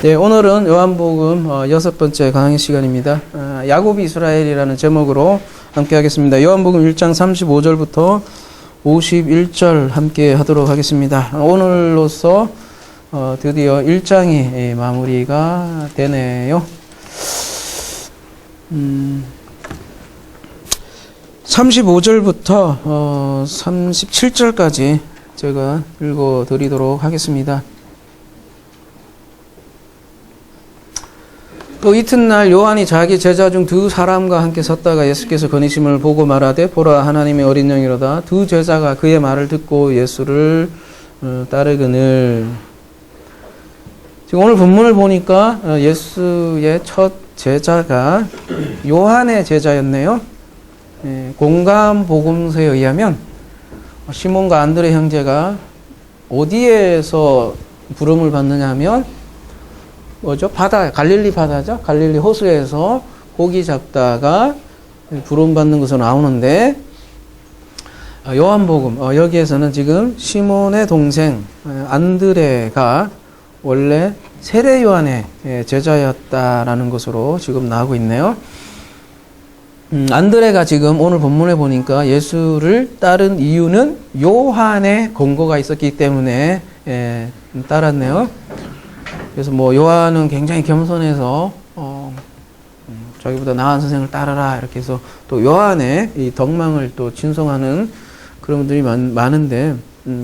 네, 오늘은 요한복음 6번째 강의 시간입니다. 야곱이 이스라엘이라는 제목으로 함께 하겠습니다. 요한복음 1장 35절부터 51절 함께 하도록 하겠습니다. 오늘로써 드디어 1장이 마무리가 되네요. 35절부터 37절까지 제가 읽어드리도록 하겠습니다. 또 이튿날 요한이 자기 제자 중 두 사람과 함께 섰다가 예수께서 거니심을 보고 말하되 보라 하나님의 어린 영이로다. 두 제자가 그의 말을 듣고 예수를 따르거늘. 지금 오늘 본문을 보니까 예수의 첫 제자가 요한의 제자였네요. 공감 복음서에 의하면 시몬과 안드레 형제가 어디에서 부름을 받느냐 하면 뭐죠? 바다, 갈릴리 바다죠? 갈릴리 호수에서 고기 잡다가 부름받는 것으로 나오는데, 요한복음, 여기에서는 지금 시몬의 동생, 안드레가 원래 세례 요한의 제자였다라는 것으로 지금 나오고 있네요. 안드레가 지금 오늘 본문에 보니까 예수를 따른 이유는 요한의 권고가 있었기 때문에 따랐네요. 그래서 뭐 요한은 굉장히 겸손해서 자기보다 나은 선생을 따르라 이렇게 해서 또 요한의 이 덕망을 또 진송하는 그런 분들이 많은데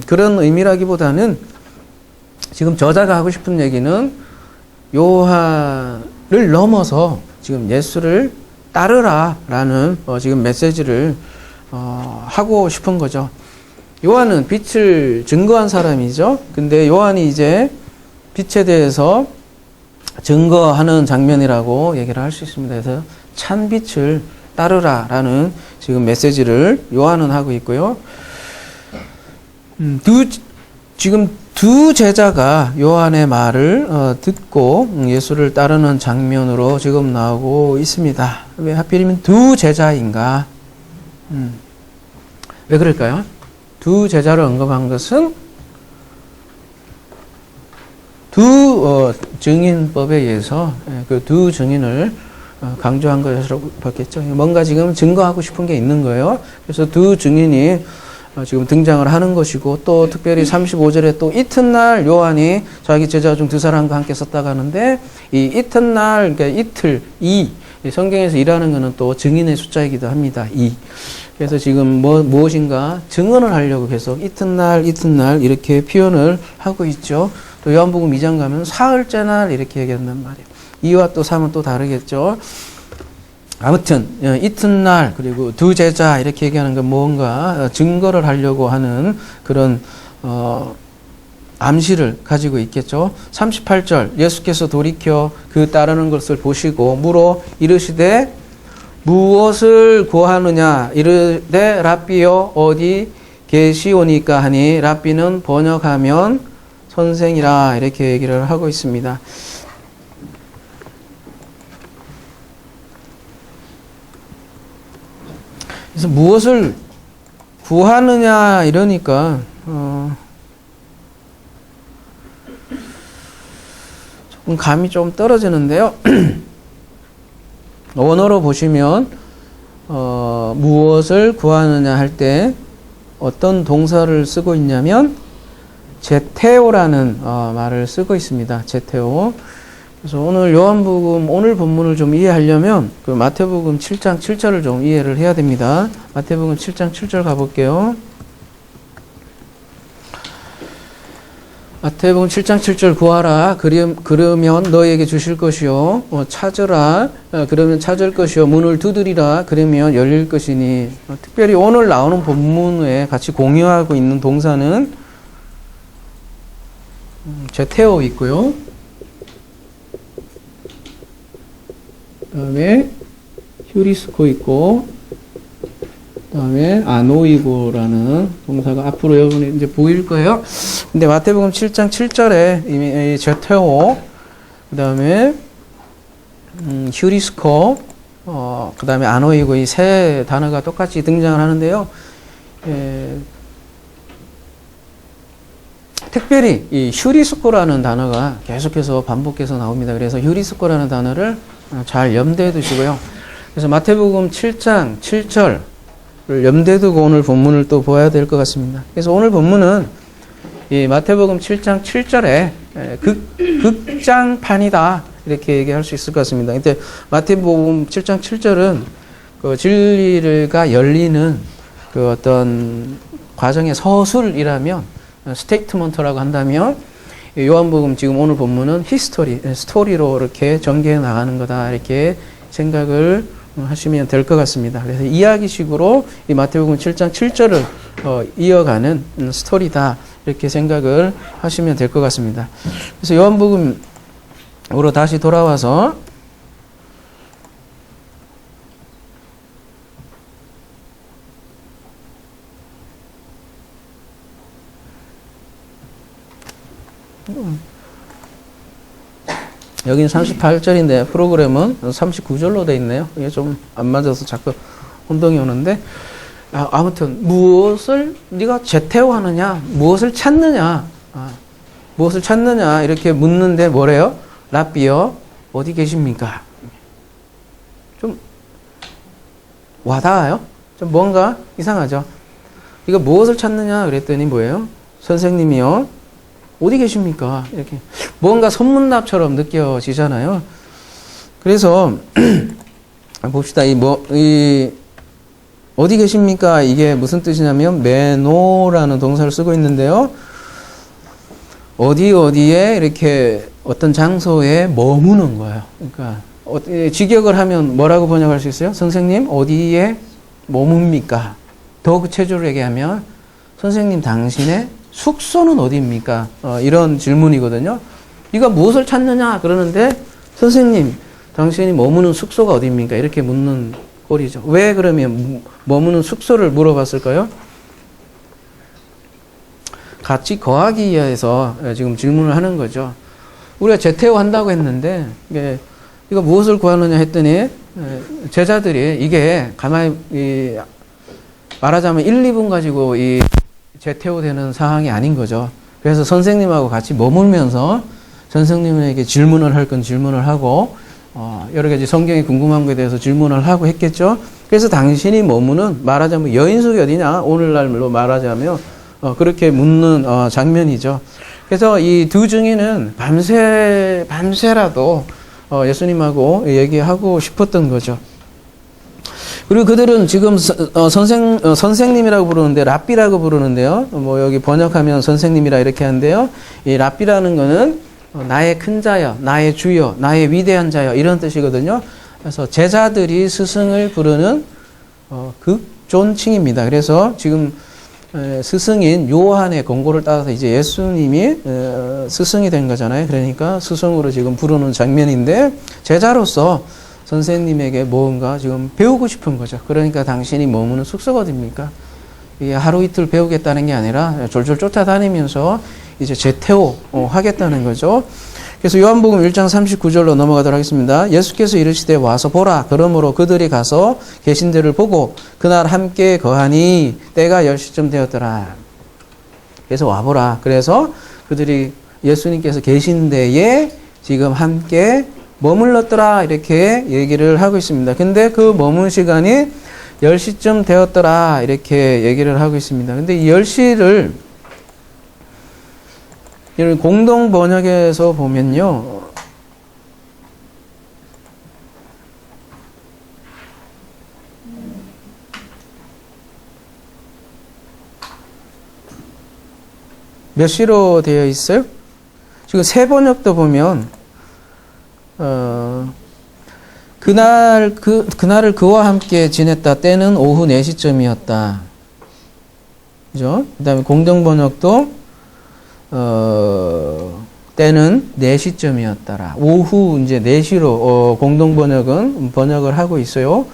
그런 의미라기보다는 지금 저자가 하고 싶은 얘기는 요한을 넘어서 지금 예수를 따르라라는 지금 메시지를 하고 싶은 거죠. 요한은 빛을 증거한 사람이죠. 근데 요한이 이제 빛에 대해서 증거하는 장면이라고 얘기를 할 수 있습니다. 그래서 참 빛을 따르라라는 지금 메시지를 요한은 하고 있고요. 지금 두 제자가 요한의 말을 듣고 예수를 따르는 장면으로 지금 나오고 있습니다. 왜 하필이면 두 제자인가? 왜 그럴까요? 두 제자를 언급한 것은 두 증인법에 의해서 그 두 증인을 강조한 것으로 봤겠죠. 뭔가 지금 증거하고 싶은 게 있는 거예요. 그래서 두 증인이 지금 등장을 하는 것이고, 또 특별히 35절에 또 이튿날 요한이 자기 제자 중 두 사람과 함께 섰다고 하는데, 이 이튿날, 그러니까 이틀, 성경에서 일하는 것은 또 증인의 숫자이기도 합니다. 그래서 지금 무엇인가 증언을 하려고 계속 이튿날 이렇게 표현을 하고 있죠. 또 요한복음 2장 가면 사흘째 날 이렇게 얘기한단 말이에요. 2와 또 3은 또 다르겠죠. 아무튼 이튿날 그리고 두 제자 이렇게 얘기하는 건 뭔가 증거를 하려고 하는 그런 암시를 가지고 있겠죠. 38절 예수께서 돌이켜 그 따르는 것을 보시고 물어 이르시되 무엇을 구하느냐 이르되 랍비여 어디 계시오니까 하니 랍비는 번역하면 선생이라 이렇게 얘기를 하고 있습니다. 그래서 무엇을 구하느냐 이러니까 조금 감이 좀 떨어지는데요. 원어로 보시면 무엇을 구하느냐 할 때 어떤 동사를 쓰고 있냐면 제테오라는 말을 쓰고 있습니다. 제테오. 그래서 오늘 요한복음 오늘 본문을 좀 이해하려면 그 마태복음 7장 7절을 좀 이해를 해야 됩니다. 마태복음 7장 7절 가볼게요. 마태복음 7장 7절 구하라 그러면 너에게 주실 것이요 찾으라 그러면 찾을 것이요 문을 두드리라 그러면 열릴 것이니. 특별히 오늘 나오는 본문에 같이 공유하고 있는 동사는 제테오 있고요. 그 다음에 휴리스코 있고, 그 다음에 아노이고라는 동사가 앞으로 여러분이 이제 보일 거예요. 근데 마태복음 7장 7절에 이미 제테오, 그 다음에 휴리스코, 그 다음에 아노이고 이 세 단어가 똑같이 등장을 하는데요. 특별히 이 휴리스코라는 단어가 계속해서 반복해서 나옵니다. 그래서 휴리스코라는 단어를 잘 염두에 두시고요. 그래서 마태복음 7장 7절을 염두에 두고 오늘 본문을 또 보아야 될 것 같습니다. 그래서 오늘 본문은 이 마태복음 7장 7절에 극장판이다 이렇게 얘기할 수 있을 것 같습니다. 근데 마태복음 7장 7절은 그 진리가 열리는 그 어떤 과정의 서술이라면 스테이트먼트라고 한다면 요한복음 지금 오늘 본문은 스토리로 이렇게 전개해 나가는 거다 이렇게 생각을 하시면 될 것 같습니다. 그래서 이야기식으로 이 마태복음 7장 7절을 이어가는 스토리다 이렇게 생각을 하시면 될 것 같습니다. 그래서 요한복음으로 다시 돌아와서 여기는 38절인데 프로그램은 39절로 돼 있네요. 이게 좀 안 맞아서 자꾸 혼동이 오는데 아무튼 무엇을 네가 제태오하느냐 무엇을 찾느냐 무엇을 찾느냐 이렇게 묻는데 뭐래요? 랍비여 어디 계십니까? 좀 와닿아요? 좀 뭔가 이상하죠? 이거 무엇을 찾느냐 그랬더니 뭐예요? 선생님이요 어디 계십니까? 이렇게 뭔가 선문답처럼 느껴지잖아요. 그래서 봅시다. 어디 계십니까? 이게 무슨 뜻이냐면 메노라는 동사를 쓰고 있는데요. 어디에 이렇게 어떤 장소에 머무는 거예요. 그러니까 직역을 하면 뭐라고 번역할 수 있어요? 선생님 어디에 머뭅니까? 더 구체적으로 얘기하면 선생님 당신의 숙소는 어디입니까? 이런 질문이거든요. 네가 무엇을 찾느냐 그러는데 선생님 당신이 머무는 숙소가 어디입니까? 이렇게 묻는 꼴이죠. 왜 그러면 머무는 숙소를 물어봤을까요? 같이 거하기 위해서 지금 질문을 하는 거죠. 우리가 제태오 한다고 했는데 이거 무엇을 구하느냐 했더니 제자들이 이게 가만히 말하자면 1, 2분 가지고 이 제태오 되는 상황이 아닌 거죠. 그래서 선생님하고 같이 머물면서 선생님에게 질문을 할 건 질문을 하고 여러 가지 성경에 궁금한 것에 대해서 질문을 하고 했겠죠. 그래서 당신이 머무는 말하자면 여인숙이 어디냐 오늘날로 말하자면 그렇게 묻는 장면이죠. 그래서 이 두 증인은 밤새라도 예수님하고 얘기하고 싶었던 거죠. 그리고 그들은 지금 선생님이라고 부르는데 랍비라고 부르는데요. 뭐 여기 번역하면 선생님이라 이렇게 하는데요. 이 랍비라는 거는 나의 큰 자여, 나의 주여, 나의 위대한 자여 이런 뜻이거든요. 그래서 제자들이 스승을 부르는 극존칭입니다. 그래서 지금 스승인 요한의 권고를 따라서 이제 예수님이 스승이 된 거잖아요. 그러니까 스승으로 지금 부르는 장면인데 제자로서 선생님에게 뭔가 지금 배우고 싶은 거죠. 그러니까 당신이 머무는 숙소가 어딥니까? 이게 하루 이틀 배우겠다는 게 아니라 졸졸 쫓아다니면서 이제 제태오 하겠다는 거죠. 그래서 요한복음 1장 39절로 넘어가도록 하겠습니다. 예수께서 이르시되 와서 보라. 그러므로 그들이 가서 계신 데를 보고 그날 함께 거하니 때가 10시쯤 되었더라. 그래서 와보라. 그래서 그들이 예수님께서 계신 데에 지금 함께 머물렀더라 이렇게 얘기를 하고 있습니다. 근데 그 머문 시간이 10시쯤 되었더라 이렇게 얘기를 하고 있습니다. 근데 이 10시를 공동 번역에서 보면요. 몇 시로 되어 있어요? 지금 새 번역도 보면 그날을 그와 함께 지냈다. 때는 오후 4시쯤이었다. 그죠? 그 다음에 공동번역도, 때는 4시쯤이었더라. 오후 이제 4시로, 공동번역은 번역을 하고 있어요.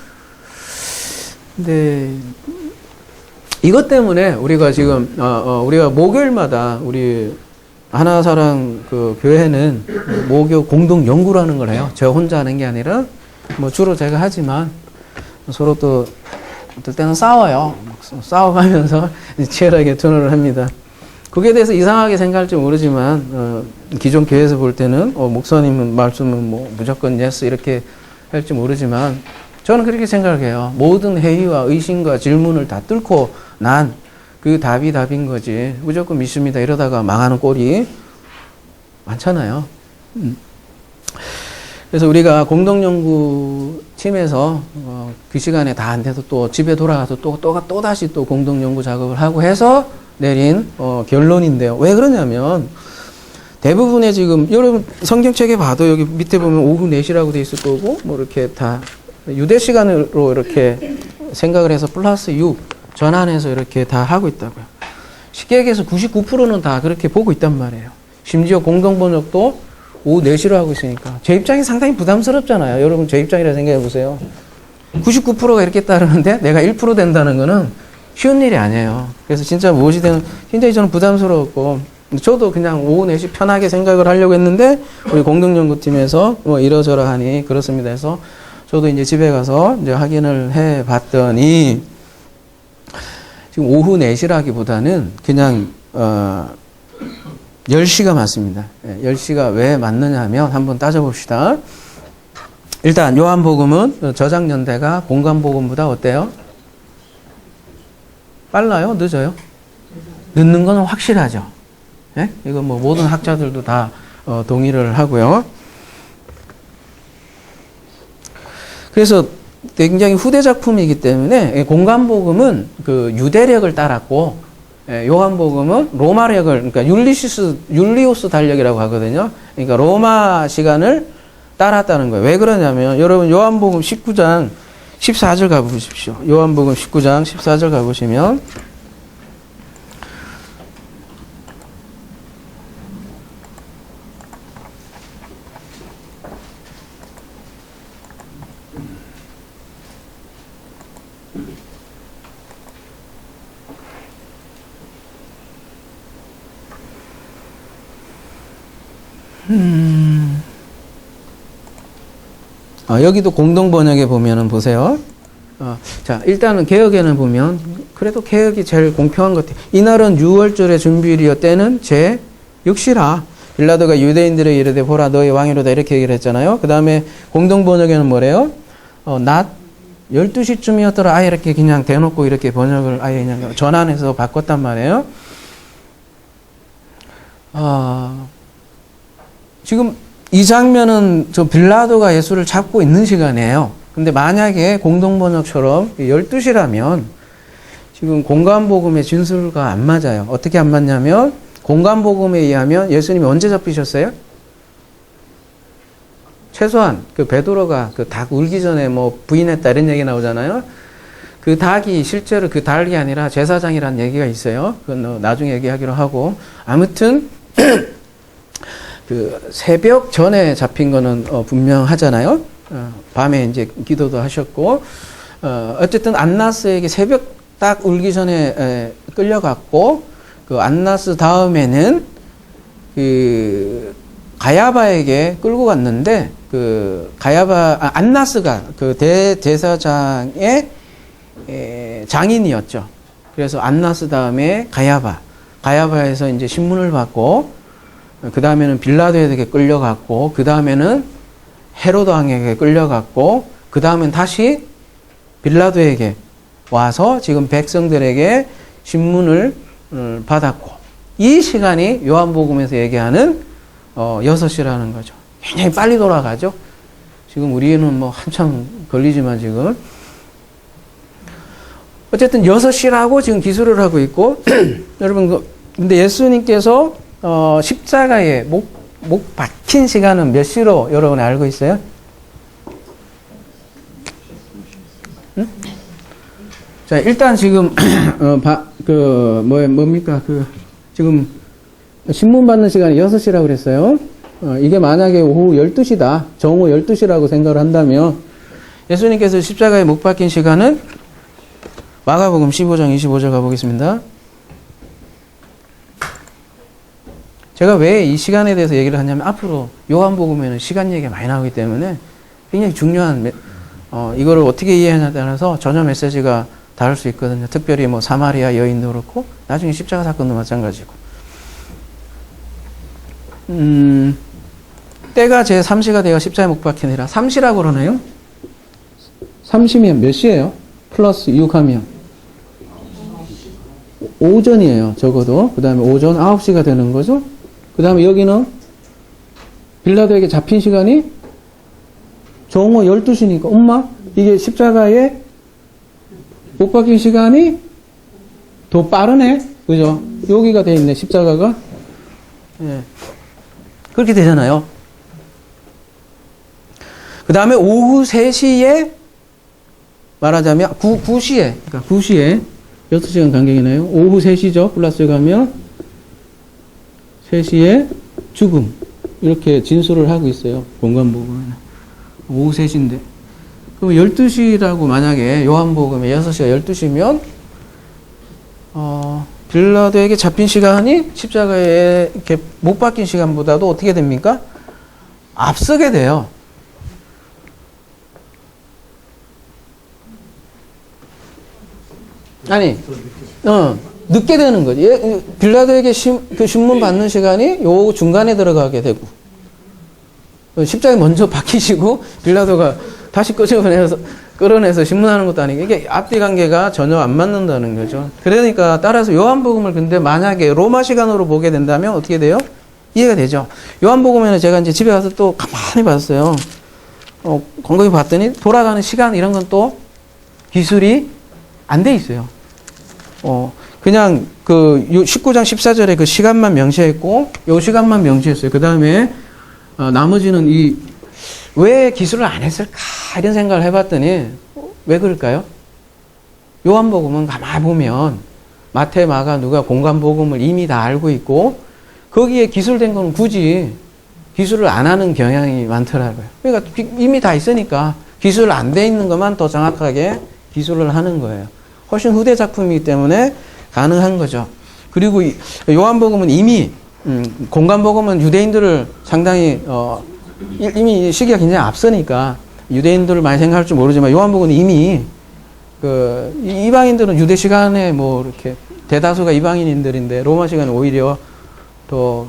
근데, 이것 때문에 우리가 지금, 우리가 목요일마다 우리 하나사랑 그 교회는 모교 공동 연구라는 걸 해요. 저 혼자 하는 게 아니라 뭐 주로 제가 하지만 서로 또 어떨 때는 싸워요. 싸워가면서 치열하게 토론을 합니다. 그게 대해서 이상하게 생각할지 모르지만 기존 교회에서 볼 때는 목사님은 말씀은 뭐 무조건 예스 이렇게 할지 모르지만 저는 그렇게 생각을 해요. 모든 회의와 의심과 질문을 다 뚫고 난 그 답이 답인 거지. 무조건 믿습니다. 이러다가 망하는 꼴이 많잖아요. 그래서 우리가 공동연구팀에서 그 시간에 다 안 돼도 또 집에 돌아가서 또 다시 또 공동연구 작업을 하고 해서 내린 결론인데요. 왜 그러냐면 대부분의 지금 여러분 성경책에 봐도 여기 밑에 보면 오후 4시라고 돼 있을 거고 뭐 이렇게 다 유대 시간으로 이렇게 생각을 해서 플러스 6 전환해서 이렇게 다 하고 있다고요. 식객에서 99%는 다 그렇게 보고 있단 말이에요. 심지어 공동번역도 오후 4시로 하고 있으니까 제 입장이 상당히 부담스럽잖아요. 여러분 제 입장이라 생각해 보세요. 99%가 이렇게 따르는데 내가 1% 된다는 거는 쉬운 일이 아니에요. 그래서 진짜 무엇이 되는 굉장히 저는 부담스러웠고 저도 그냥 오후 4시 편하게 생각을 하려고 했는데 우리 공동연구팀에서 뭐 이러저러 하니 그렇습니다 해서 저도 이제 집에 가서 이제 확인을 해 봤더니 지금 오후 4시라기보다는 그냥 10시가 맞습니다. 10시가 왜 맞느냐 하면 한번 따져봅시다. 일단 요한복음은 저작 연대가 공간복음보다 어때요? 빨라요? 늦어요? 늦는 건 확실하죠. 예? 이건 뭐 모든 학자들도 다 동의를 하고요. 그래서 굉장히 후대 작품이기 때문에 공간복음은 그 유대력을 따랐고 요한복음은 로마력을 그러니까 율리우스 달력이라고 하거든요. 그러니까 로마 시간을 따랐다는 거예요. 왜 그러냐면 여러분 요한복음 19장 14절 가보십시오. 요한복음 19장 14절 가보시면 여기도 공동번역에 보면은 보세요. 자, 일단은 개역에는 보면 그래도 개역이 제일 공평한 것 같아요. 이날은 6월절의 준비일이요 때는 제 6시라 빌라도가 유대인들에게 이르되 보라 너희 왕이로다 이렇게 얘기를 했잖아요. 그 다음에 공동번역에는 뭐래요? 낮 12시쯤이었더라 아예 이렇게 그냥 대놓고 이렇게 번역을 아예 그냥 전환해서 바꿨단 말이에요. 지금 이 장면은 저 빌라도가 예수를 잡고 있는 시간이에요. 근데 만약에 공동번역처럼 12시라면 지금 공간복음의 진술과 안 맞아요. 어떻게 안 맞냐면 공간복음에 의하면 예수님이 언제 잡히셨어요? 최소한 그 베드로가 그 닭 울기 전에 뭐 부인했다 이런 얘기 나오잖아요. 그 닭이 실제로 그 닭이 아니라 제사장이라는 얘기가 있어요. 그건 나중에 얘기하기로 하고 아무튼 그 새벽 전에 잡힌 거는 분명하잖아요. 밤에 이제 기도도 하셨고 어쨌든 안나스에게 새벽 딱 울기 전에 끌려갔고 그 안나스 다음에는 그 가야바에게 끌고 갔는데 그 안나스가 그 대제사장의 장인이었죠. 그래서 안나스 다음에 가야바에서 이제 신문을 받고 그 다음에는 빌라도에게 끌려갔고 그 다음에는 헤로드 왕에게 끌려갔고 그 다음엔 다시 빌라도에게 와서 지금 백성들에게 신문을 받았고 이 시간이 요한복음에서 얘기하는 6시라는 거죠. 굉장히 빨리 돌아가죠. 지금 우리는 뭐 한참 걸리지만 지금 어쨌든 6시라고 지금 기술을 하고 있고 여러분 근데 예수님께서 십자가에 목 박힌 시간은 몇 시로 여러분 알고 있어요? 응? 자, 일단 지금, 뭡니까? 지금, 신문 받는 시간이 6시라고 그랬어요. 이게 만약에 오후 12시다. 정오 12시라고 생각을 한다면, 예수님께서 십자가에 못 박힌 시간은 마가복음 15장 25절 가보겠습니다. 제가 왜 이 시간에 대해서 얘기를 하냐면 앞으로 요한복음에는 시간 얘기가 많이 나오기 때문에 굉장히 중요한 이거를 어떻게 이해하냐에 따라서 전혀 메시지가 다를 수 있거든요. 특별히 뭐 사마리아 여인도 그렇고 나중에 십자가 사건도 마찬가지고. 때가 제3시가 되어 십자에 못 박히니라. 3시라고 그러나요? 3시면 몇 시예요? 플러스 6하면 오전이에요. 적어도. 그 다음에 오전 9시가 되는 거죠. 그 다음에 여기는 빌라도에게 잡힌 시간이 정오 12시니까 엄마 이게 십자가에 못 박힌 시간이 더 빠르네. 그죠? 여기가 돼 있네. 십자가가. 예. 그렇게 되잖아요. 그 다음에 오후 3시에 말하자면 9시에 그러니까 9시에 6시간 간격이네요. 오후 3시죠. 플러스 가면 3시에 죽음 이렇게 진술을 하고 있어요. 공관복음에는. 오후 3시인데 그럼 12시라고 만약에 요한복음에 6시가 12시면 빌라도에게 잡힌 시간이 십자가에 이렇게 못 박힌 시간보다도 어떻게 됩니까? 앞서게 돼요. 아니, 늦게 되는 거지. 빌라도에게 그 신문 받는 시간이 요 중간에 들어가게 되고, 십자가에 먼저 박히시고, 빌라도가 다시 끌어내서 신문하는 것도 아니고, 이게 앞뒤 관계가 전혀 안 맞는다는 거죠. 그러니까 따라서 요한복음을 근데 만약에 로마 시간으로 보게 된다면 어떻게 돼요? 이해가 되죠. 요한복음에는 제가 이제 집에 가서 또 가만히 봤어요. 곰곰이 봤더니 돌아가는 시간 이런 건 또 기술이 안 돼 있어요. 그냥 그 19장 14절에 그 시간만 명시했고, 요 시간만 명시했어요. 그 다음에, 나머지는 왜 기술을 안 했을까? 이런 생각을 해봤더니, 왜 그럴까요? 요한복음은 가만히 보면, 마태, 마가, 누가 공관복음을 이미 다 알고 있고, 거기에 기술된 건 굳이 기술을 안 하는 경향이 많더라고요. 그러니까 이미 다 있으니까 기술 안 돼 있는 것만 더 정확하게 기술을 하는 거예요. 훨씬 후대 작품이기 때문에 가능한 거죠. 그리고 요한복음은 이미 공관복음은 유대인들을 상당히 이미 시기가 굉장히 앞서니까 유대인들을 많이 생각할 줄 모르지만 요한복음은 이미 이방인들은 유대 시간에 뭐 이렇게 대다수가 이방인들인데 로마 시간은 오히려 더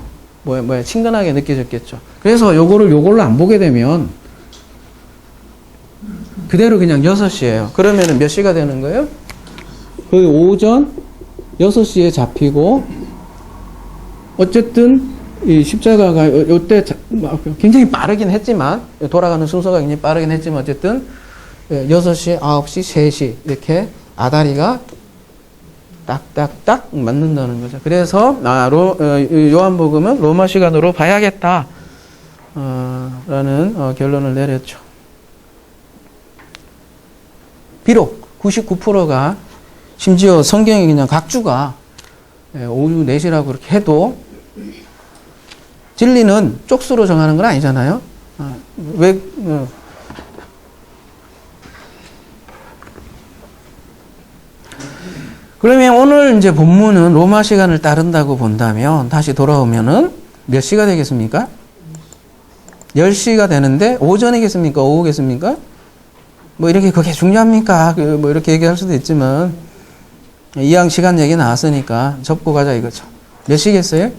친근하게 느껴졌겠죠. 그래서 요걸로 안 보게 되면 그대로 그냥 6시예요. 그러면은 몇 시가 되는 거예요? 거의 오전 6시에 잡히고, 어쨌든, 이 십자가가, 요때 굉장히 빠르긴 했지만, 돌아가는 순서가 굉장히 빠르긴 했지만, 어쨌든, 6시, 9시, 3시, 이렇게 아다리가 딱딱딱 맞는다는 거죠. 그래서, 요한복음은 로마 시간으로 봐야겠다, 라는 결론을 내렸죠. 비록 99%가 심지어 성경이 그냥 각주가 오후 4시라고 그렇게 해도 진리는 쪽수로 정하는 건 아니잖아요. 그러면 오늘 이제 본문은 로마 시간을 따른다고 본다면 다시 돌아오면은 몇 시가 되겠습니까? 10시가 되는데 오전이겠습니까? 오후겠습니까? 뭐 이렇게 그게 중요합니까? 뭐 이렇게 얘기할 수도 있지만 이왕 시간 얘기 나왔으니까 접고 가자 이거죠. 몇 시겠어요?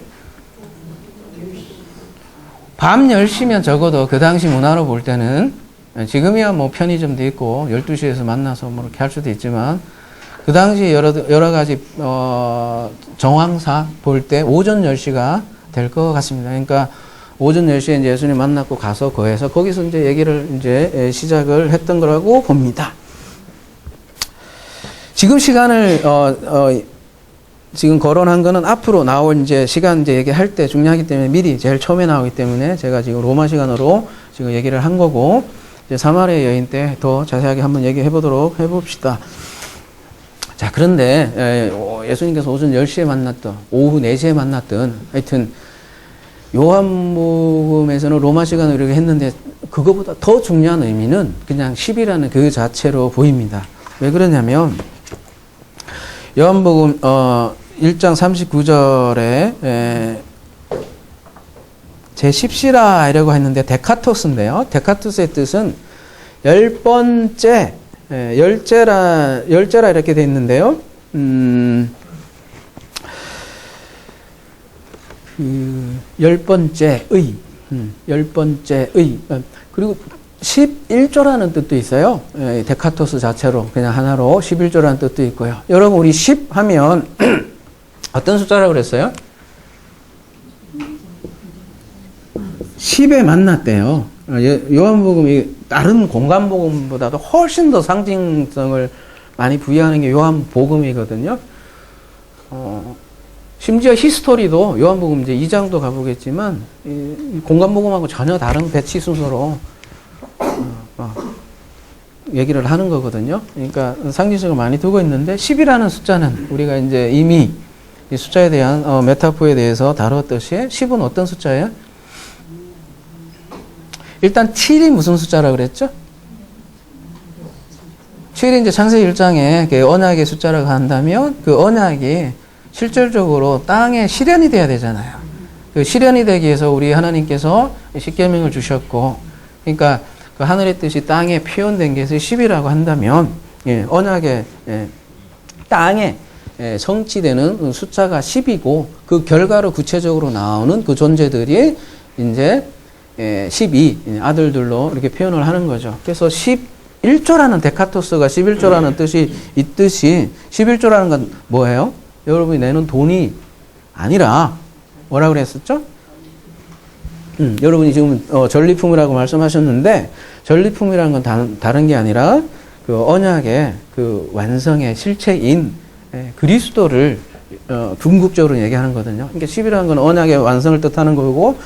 밤 10시면 적어도 그 당시 문화로 볼 때는 지금이야 뭐 편의점도 있고 12시에서 만나서 뭐 이렇게 할 수도 있지만 그 당시 여러 가지 정황사 볼 때 오전 10시가 될 것 같습니다. 그러니까 오전 10시에 이제 예수님 만났고 가서 거해서 거기서 이제 얘기를 이제 시작을 했던 거라고 봅니다. 지금 시간을, 지금 거론한 거는 앞으로 나올 이제 시간 이제 얘기할 때 중요하기 때문에 미리 제일 처음에 나오기 때문에 제가 지금 로마 시간으로 지금 얘기를 한 거고, 이제 사마리아 여인 때 더 자세하게 한번 얘기해 보도록 해봅시다. 자, 그런데 예수님께서 오전 10시에 만났던, 오후 4시에 만났던, 하여튼, 요한복음에서는 로마 시간으로 이렇게 했는데 그거보다 더 중요한 의미는 그냥 10이라는 그 자체로 보입니다. 왜 그러냐면 요한복음 1장 39절에 제10시라 이라고 했는데 데카토스인데요. 데카토스의 뜻은 10번째, 열째라 이렇게 돼 있는데요. 열 번째의, 열 번째의, 그리고 11조라는 뜻도 있어요. 데카토스 자체로 그냥 하나로 11조라는 뜻도 있고요. 여러분 우리 10 하면 어떤 숫자라고 그랬어요? 10에 만났대요. 요한복음이 다른 공간복음보다도 훨씬 더 상징성을 많이 부여하는 게 요한복음이거든요. 심지어 히스토리도 요한복음 이제 2장도 가보겠지만 이 공간복음하고 전혀 다른 배치 순서로 얘기를 하는 거거든요. 그러니까 상징성을 많이 두고 있는데 10이라는 숫자는 우리가 이제 이미 이 숫자에 대한 메타포에 대해서 다뤘듯이 10은 어떤 숫자예요? 일단 7이 무슨 숫자라고 그랬죠? 7이 이제 창세기 1장에 언약의 숫자라고 한다면 그 언약이 실질적으로 땅에 실현이 돼야 되잖아요. 그 실현이 되기 위해서 우리 하나님께서 십계명을 주셨고, 그러니까 그 하늘의 뜻이 땅에 표현된 게 10이라고 한다면, 언약의 땅에 성취되는 숫자가 10이고, 그 결과로 구체적으로 나오는 그 존재들이 이제 12 아들들로 이렇게 표현을 하는 거죠. 그래서 11조라는 데카토스가 11조라는 뜻이 있듯이 11조라는 건 뭐예요? 여러분이 내는 돈이 아니라 뭐라고 그랬었죠? 여러분이 지금 전리품이라고 말씀하셨는데 전리품이라는 건 다른 게 아니라 그 언약의 그 완성의 실체인 그리스도를 궁극적으로 얘기하는 거거든요. 그러니까 10이라는 건 언약의 완성을 뜻하는 거고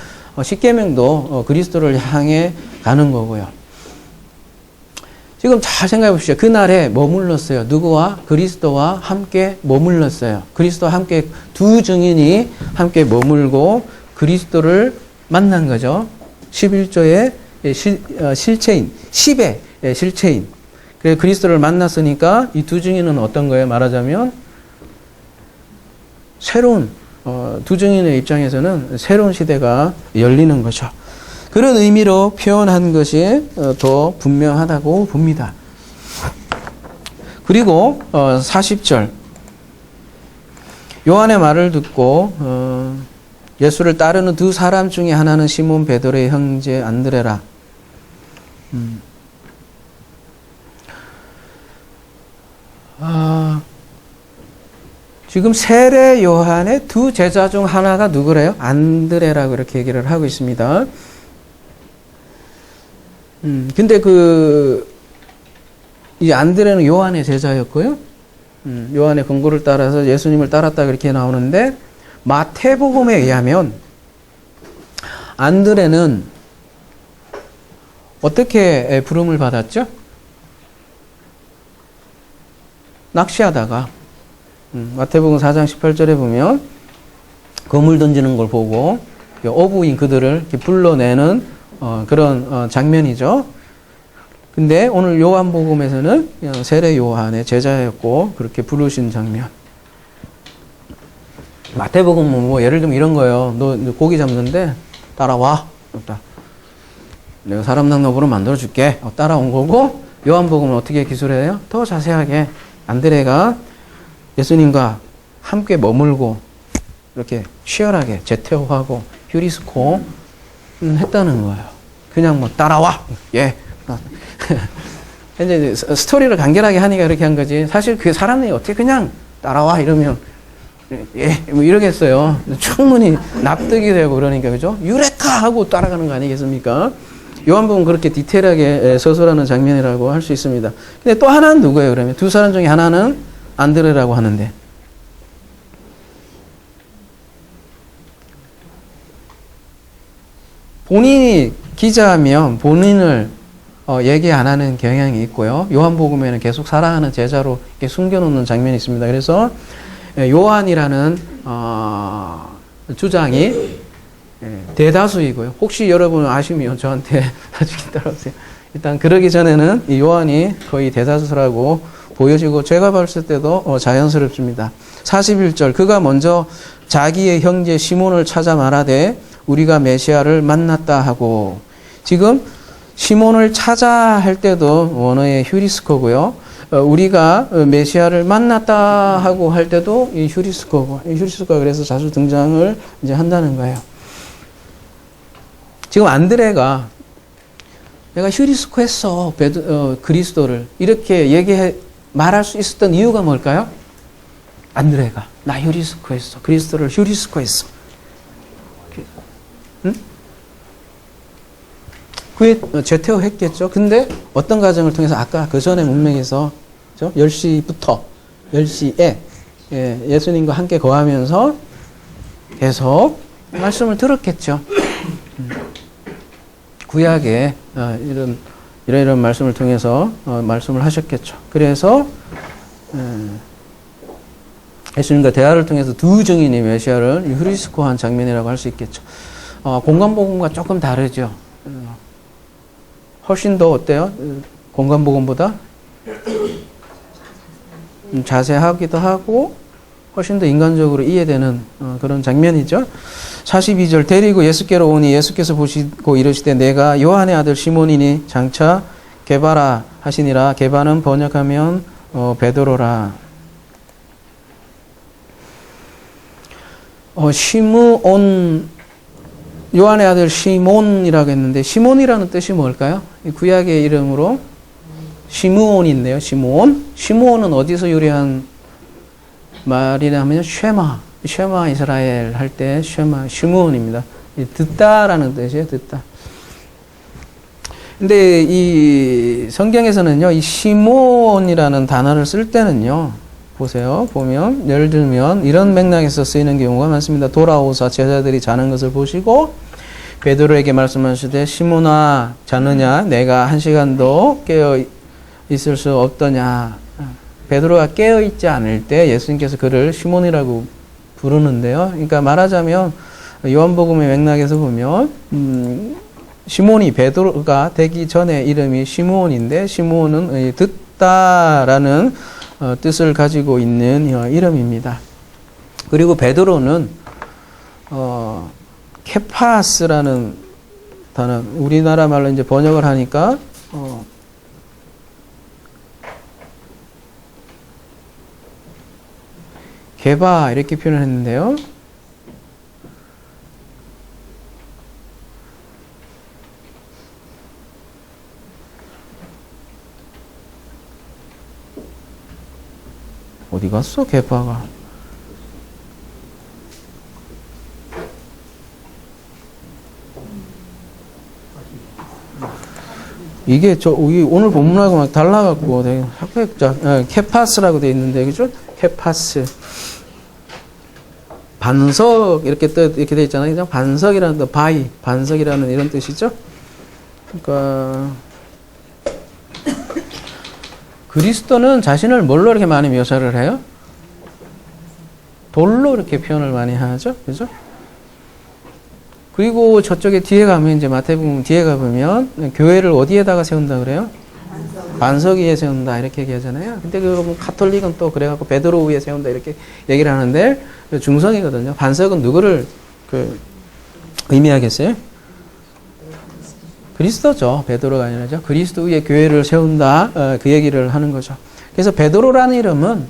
십계명도 그리스도를 향해 가는 거고요. 지금 잘 생각해 보십시오. 그날에 머물렀어요. 누구와? 그리스도와 함께 머물렀어요. 그리스도와 함께 두 증인이 함께 머물고 그리스도를 만난 거죠. 11조의 실체인, 10의 실체인. 그래서 그리스도를 만났으니까 이 두 증인은 어떤 거예요? 말하자면 새로운 두 증인의 입장에서는 새로운 시대가 열리는 거죠. 그런 의미로 표현한 것이 더 분명하다고 봅니다. 그리고 40절 요한의 말을 듣고 예수를 따르는 두 사람 중에 하나는 시몬 베드로의 형제 안드레라. 지금 세례 요한의 두 제자 중 하나가 누구래요? 안드레라고 이렇게 얘기를 하고 있습니다. 근데 이 안드레는 요한의 제자였고요. 요한의 권고를 따라서 예수님을 따랐다 그렇게 나오는데 마태복음에 의하면 안드레는 어떻게 부름을 받았죠? 낚시하다가 마태복음 4장 18절에 보면 거물 던지는 걸 보고 어부인 그들을 불러내는 그런 장면이죠. 근데 오늘 요한복음에서는 세례 요한의 제자였고 그렇게 부르신 장면. 마태복음은 뭐 예를 들면 이런 거예요. 너 고기 잡는데 따라와. 내가 사람 낚노부로 만들어줄게. 따라온 거고 요한복음은 어떻게 기술해요? 더 자세하게 안드레가 예수님과 함께 머물고 이렇게 치열하게 제테오하고 휴리스코 했다는 거예요. 그냥 뭐 따라와. 예. 이제 스토리를 간결하게 하니까 그렇게 한 거지. 사실 그 사람이 어떻게 그냥 따라와 이러면 예, 뭐 이러겠어요. 충분히 납득이 되고 그러니까 그죠? 유레카 하고 따라가는 거 아니겠습니까? 요한복음 그렇게 디테일하게 서술하는 장면이라고 할 수 있습니다. 근데 또 하나는 누구예요? 그러면 두 사람 중에 하나는 안드레라고 하는데 본인이 기자면 본인을 얘기 안 하는 경향이 있고요. 요한복음에는 계속 사랑하는 제자로 이렇게 숨겨놓는 장면이 있습니다. 그래서 요한이라는 주장이 대다수이고요. 혹시 여러분 아시면 저한테 나중에 따라오세요. 일단 그러기 전에는 이 요한이 거의 대다수라고 보여지고 제가 봤을 때도 자연스럽습니다. 41절 그가 먼저 자기의 형제 시몬을 찾아 말하되 우리가 메시아를 만났다 하고 지금 시몬을 찾아 할 때도 원어의 휴리스코고요. 우리가 메시아를 만났다 하고 할 때도 이 휴리스코고, 이 휴리스코가 그래서 자주 등장을 이제 한다는 거예요. 지금 안드레가 내가 휴리스코 했어, 그리스도를 이렇게 말할 수 있었던 이유가 뭘까요? 안드레가 나 휴리스코 했어, 그리스도를 휴리스코 했어. 응? 그에 제태어했겠죠. 근데 어떤 과정을 통해서 아까 그 전에 문맥에서 10시부터 10시에 예수님과 함께 거하면서 계속 말씀을 들었겠죠. 구약에 이런 말씀을 통해서 말씀을 하셨겠죠. 그래서 예수님과 대화를 통해서 두 증인이 메시아를 휴리스코한 장면이라고 할 수 있겠죠. 공간복음과 조금 다르죠. 훨씬 더 어때요? 공간복음보다 자세하기도 하고 훨씬 더 인간적으로 이해되는 그런 장면이죠. 42절 데리고 예수께로 오니 예수께서 보시고 이르시되 내가 요한의 아들 시몬이니 장차 게바라 하시니라. 게바는 번역하면 베드로라. 시므온, 요한의 아들 시몬이라고 했는데 시몬이라는 뜻이 뭘까요? 구약의 이름으로 시므온인데요. 시므온은 어디서 유래한 말이냐면 쉐마 이스라엘 할 때 시므온입니다. 듣다라는 뜻이에요. 듣다. 근데 이 성경에서는요, 이 시몬이라는 단어를 쓸 때는요, 보세요. 보면 예를 들면 이런 맥락에서 쓰이는 경우가 많습니다. 돌아오사 제자들이 자는 것을 보시고 베드로에게 말씀하시되 시몬아 자느냐? 내가 1시간도 깨어 있을 수 없더냐? 베드로가 깨어 있지 않을 때 예수님께서 그를 시몬이라고 부르는데요. 그러니까 말하자면 요한복음의 맥락에서 보면 시몬이 베드로가 되기 전에 이름이 시므온인데 시므온은 듣다라는 뜻을 가지고 있는 이름입니다. 그리고 베드로는 케파스라는 단어, 우리나라 말로 이제 번역을 하니까 게바 이렇게 표현을 했는데요. 어디 갔어, 게바가? 이게 오늘 본문하고 막 달라갖고 되게 케파스라고 되어 있는데, 그죠? 케파스. 반석, 이렇게 되어 있잖아요. 그죠? 반석이라는 뜻, 반석이라는 이런 뜻이죠? 그러니까, 그리스도는 자신을 뭘로 이렇게 많이 묘사를 해요? 돌로 이렇게 표현을 많이 하죠. 그죠? 그리고 저쪽에 뒤에 가면, 이제 마태복음 뒤에 가보면, 교회를 어디에다가 세운다 그래요? 반석 위에 세운다, 이렇게 얘기하잖아요. 근데 그 가톨릭은 또 그래갖고 베드로 위에 세운다, 이렇게 얘기를 하는데, 중성이거든요. 반석은 누구를 의미하겠어요? 그리스도죠. 베드로가 아니라죠. 그리스도 위에 교회를 세운다, 그 얘기를 하는 거죠. 그래서 베드로라는 이름은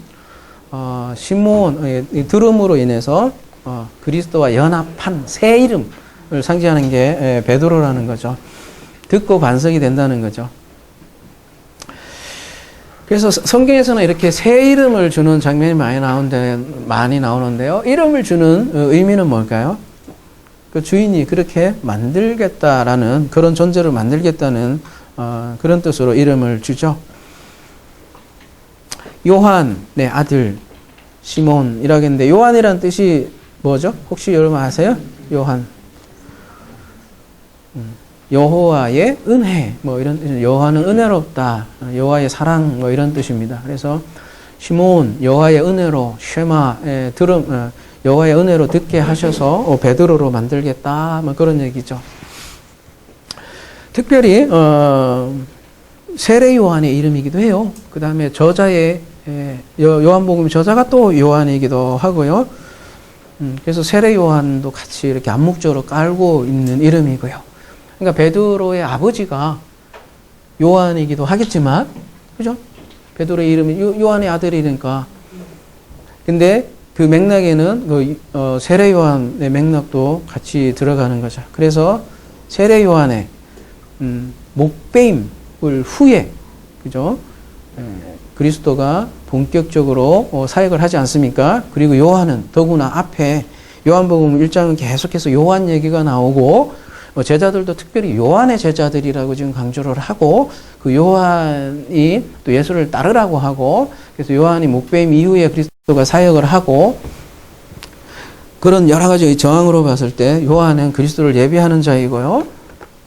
시몬 들음으로 인해서 그리스도와 연합한 새 이름을 상징하는 게 베드로라는 거죠. 듣고 반석이 된다는 거죠. 그래서 성경에서는 이렇게 새 이름을 주는 장면이 많이 나오는데요. 이름을 주는 의미는 뭘까요? 그 주인이 그렇게 만들겠다라는, 그런 존재를 만들겠다는 그런 뜻으로 이름을 주죠. 요한의 아들 시몬이라고 했는데, 요한이라는 뜻이 뭐죠? 혹시 여러분 아세요? 요한. 여호와의 은혜, 뭐 이런 뜻, 여호와는 은혜롭다, 여호와의 사랑, 뭐 이런 뜻입니다. 그래서 시몬, 여호와의 은혜로, 쉐마의 들음, 여호와의 은혜로 듣게 하셔서 베드로로 만들겠다, 뭐 그런 얘기죠. 특별히 세례 요한의 이름이기도 해요. 그 다음에 저자의 요한복음 저자가 또 요한이기도 하고요. 그래서 세례 요한도 같이 이렇게 암묵적으로 깔고 있는 이름이고요. 그러니까 베드로의 아버지가 요한이기도 하겠지만, 그죠? 베드로의 이름이 요한의 아들이니까. 근데 그 맥락에는 그 세례 요한의 맥락도 같이 들어가는 거죠. 그래서 세례 요한의 목배임을 후에, 그죠? 그리스도가 본격적으로 사역을 하지 않습니까? 그리고 요한은 더구나 앞에 요한복음 1장은 계속해서 요한 얘기가 나오고 제자들도 특별히 요한의 제자들이라고 지금 강조를 하고 그 요한이 또 예수를 따르라고 하고 그래서 요한이 목배임 이후에 그리스도가 사역을 하고 그런 여러 가지 정황으로 봤을 때 요한은 그리스도를 예비하는 자이고요.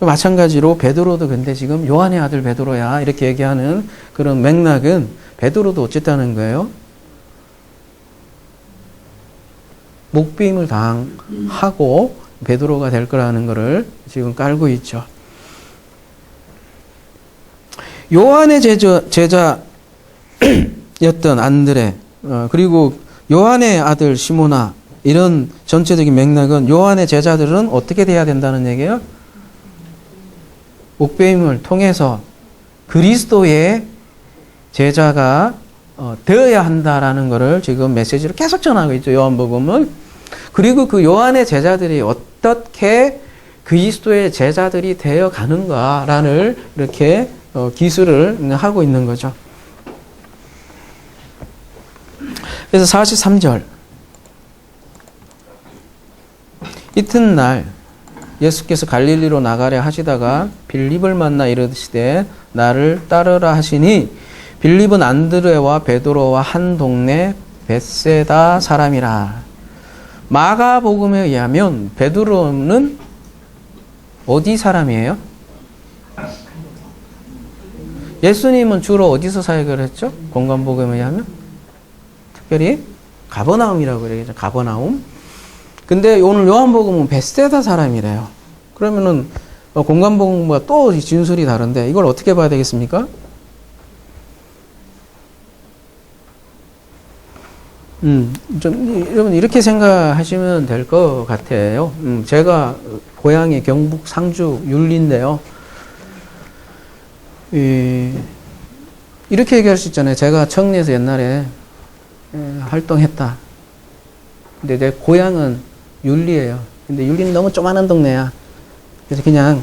마찬가지로 베드로도 근데 지금 요한의 아들 베드로야 이렇게 얘기하는 그런 맥락은 베드로도 어쨌다는 거예요. 목배임을 당하고 베드로가 될 거라는 것을 지금 깔고 있죠. 요한의 제자였던 안드레 그리고 요한의 아들 시모나 이런 전체적인 맥락은 요한의 제자들은 어떻게 돼야 된다는 얘기예요? 목배임을 통해서 그리스도의 제자가 되어야 한다라는 것을 지금 메시지로 계속 전하고 있죠. 요한복음은. 그리고 그 요한의 제자들이 어떻게 그리스도의 제자들이 되어 가는가라는 이렇게 기술을 하고 있는 거죠. 그래서 43절. 이튿날 예수께서 갈릴리로 나가려 하시다가 빌립을 만나 이르시되 나를 따르라 하시니 빌립은 안드레와 베드로와 한 동네 벳세다 사람이라. 마가복음에 의하면 베드로는 어디 사람이에요? 예수님은 주로 어디서 사역을 했죠? 공관복음에 의하면 특별히 가버나움이라고 그러죠. 가버나움. 근데 오늘 요한복음은 벳세다 사람이래요. 그러면은 공관복음과 또 진술이 다른데 이걸 어떻게 봐야 되겠습니까? 여러분 이렇게 생각하시면 될 것 같아요. 제가 고향이 경북 상주 율리인데요. 이렇게 얘기할 수 있잖아요. 제가 청리에서 옛날에 활동했다. 근데 내 고향은 율리예요. 근데 율리는 너무 조그마한 동네야. 그래서 그냥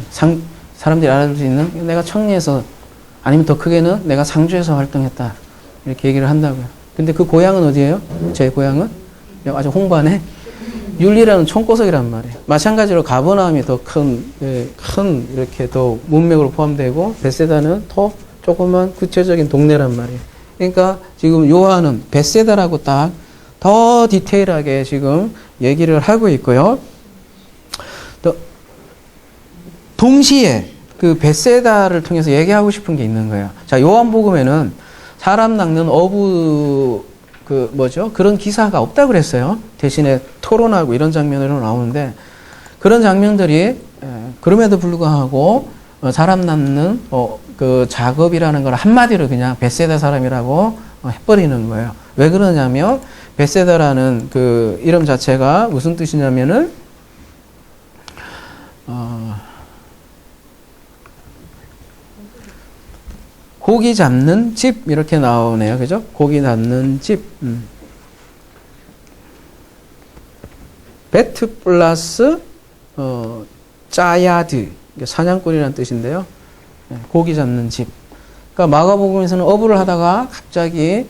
사람들이 알아볼 수 있는 내가 청리에서 아니면 더 크게는 내가 상주에서 활동했다. 이렇게 얘기를 한다고요. 근데 그 고향은 어디예요? 제 고향은? 아주 홍반에 율리라는 총고석이란 말이에요. 마찬가지로 가버나움이 더 큰 이렇게 더 문맥으로 포함되고 벳세다는 더 조그만 구체적인 동네란 말이에요. 그러니까 지금 요한은 벳세다라고 딱 더 디테일하게 지금 얘기를 하고 있고요. 또 동시에 그 벳세다를 통해서 얘기하고 싶은 게 있는 거예요. 자, 요한복음에는 사람 낚는 어부 그런 기사가 없다고 그랬어요. 대신에 토론하고 이런 장면으로 나오는데 그런 장면들이 그럼에도 불구하고 사람 낚는 그 작업이라는 걸 한마디로 그냥 벳세다 사람이라고 해버리는 거예요. 왜 그러냐면 벳세다라는 그 이름 자체가 무슨 뜻이냐면은 고기 잡는 집 이렇게 나오네요. 그죠? 고기 잡는 집. 베트 플러스 짜야드 사냥꾼이라는 뜻인데요. 고기 잡는 집. 그러니까 마가복음에서는 어부를 하다가 갑자기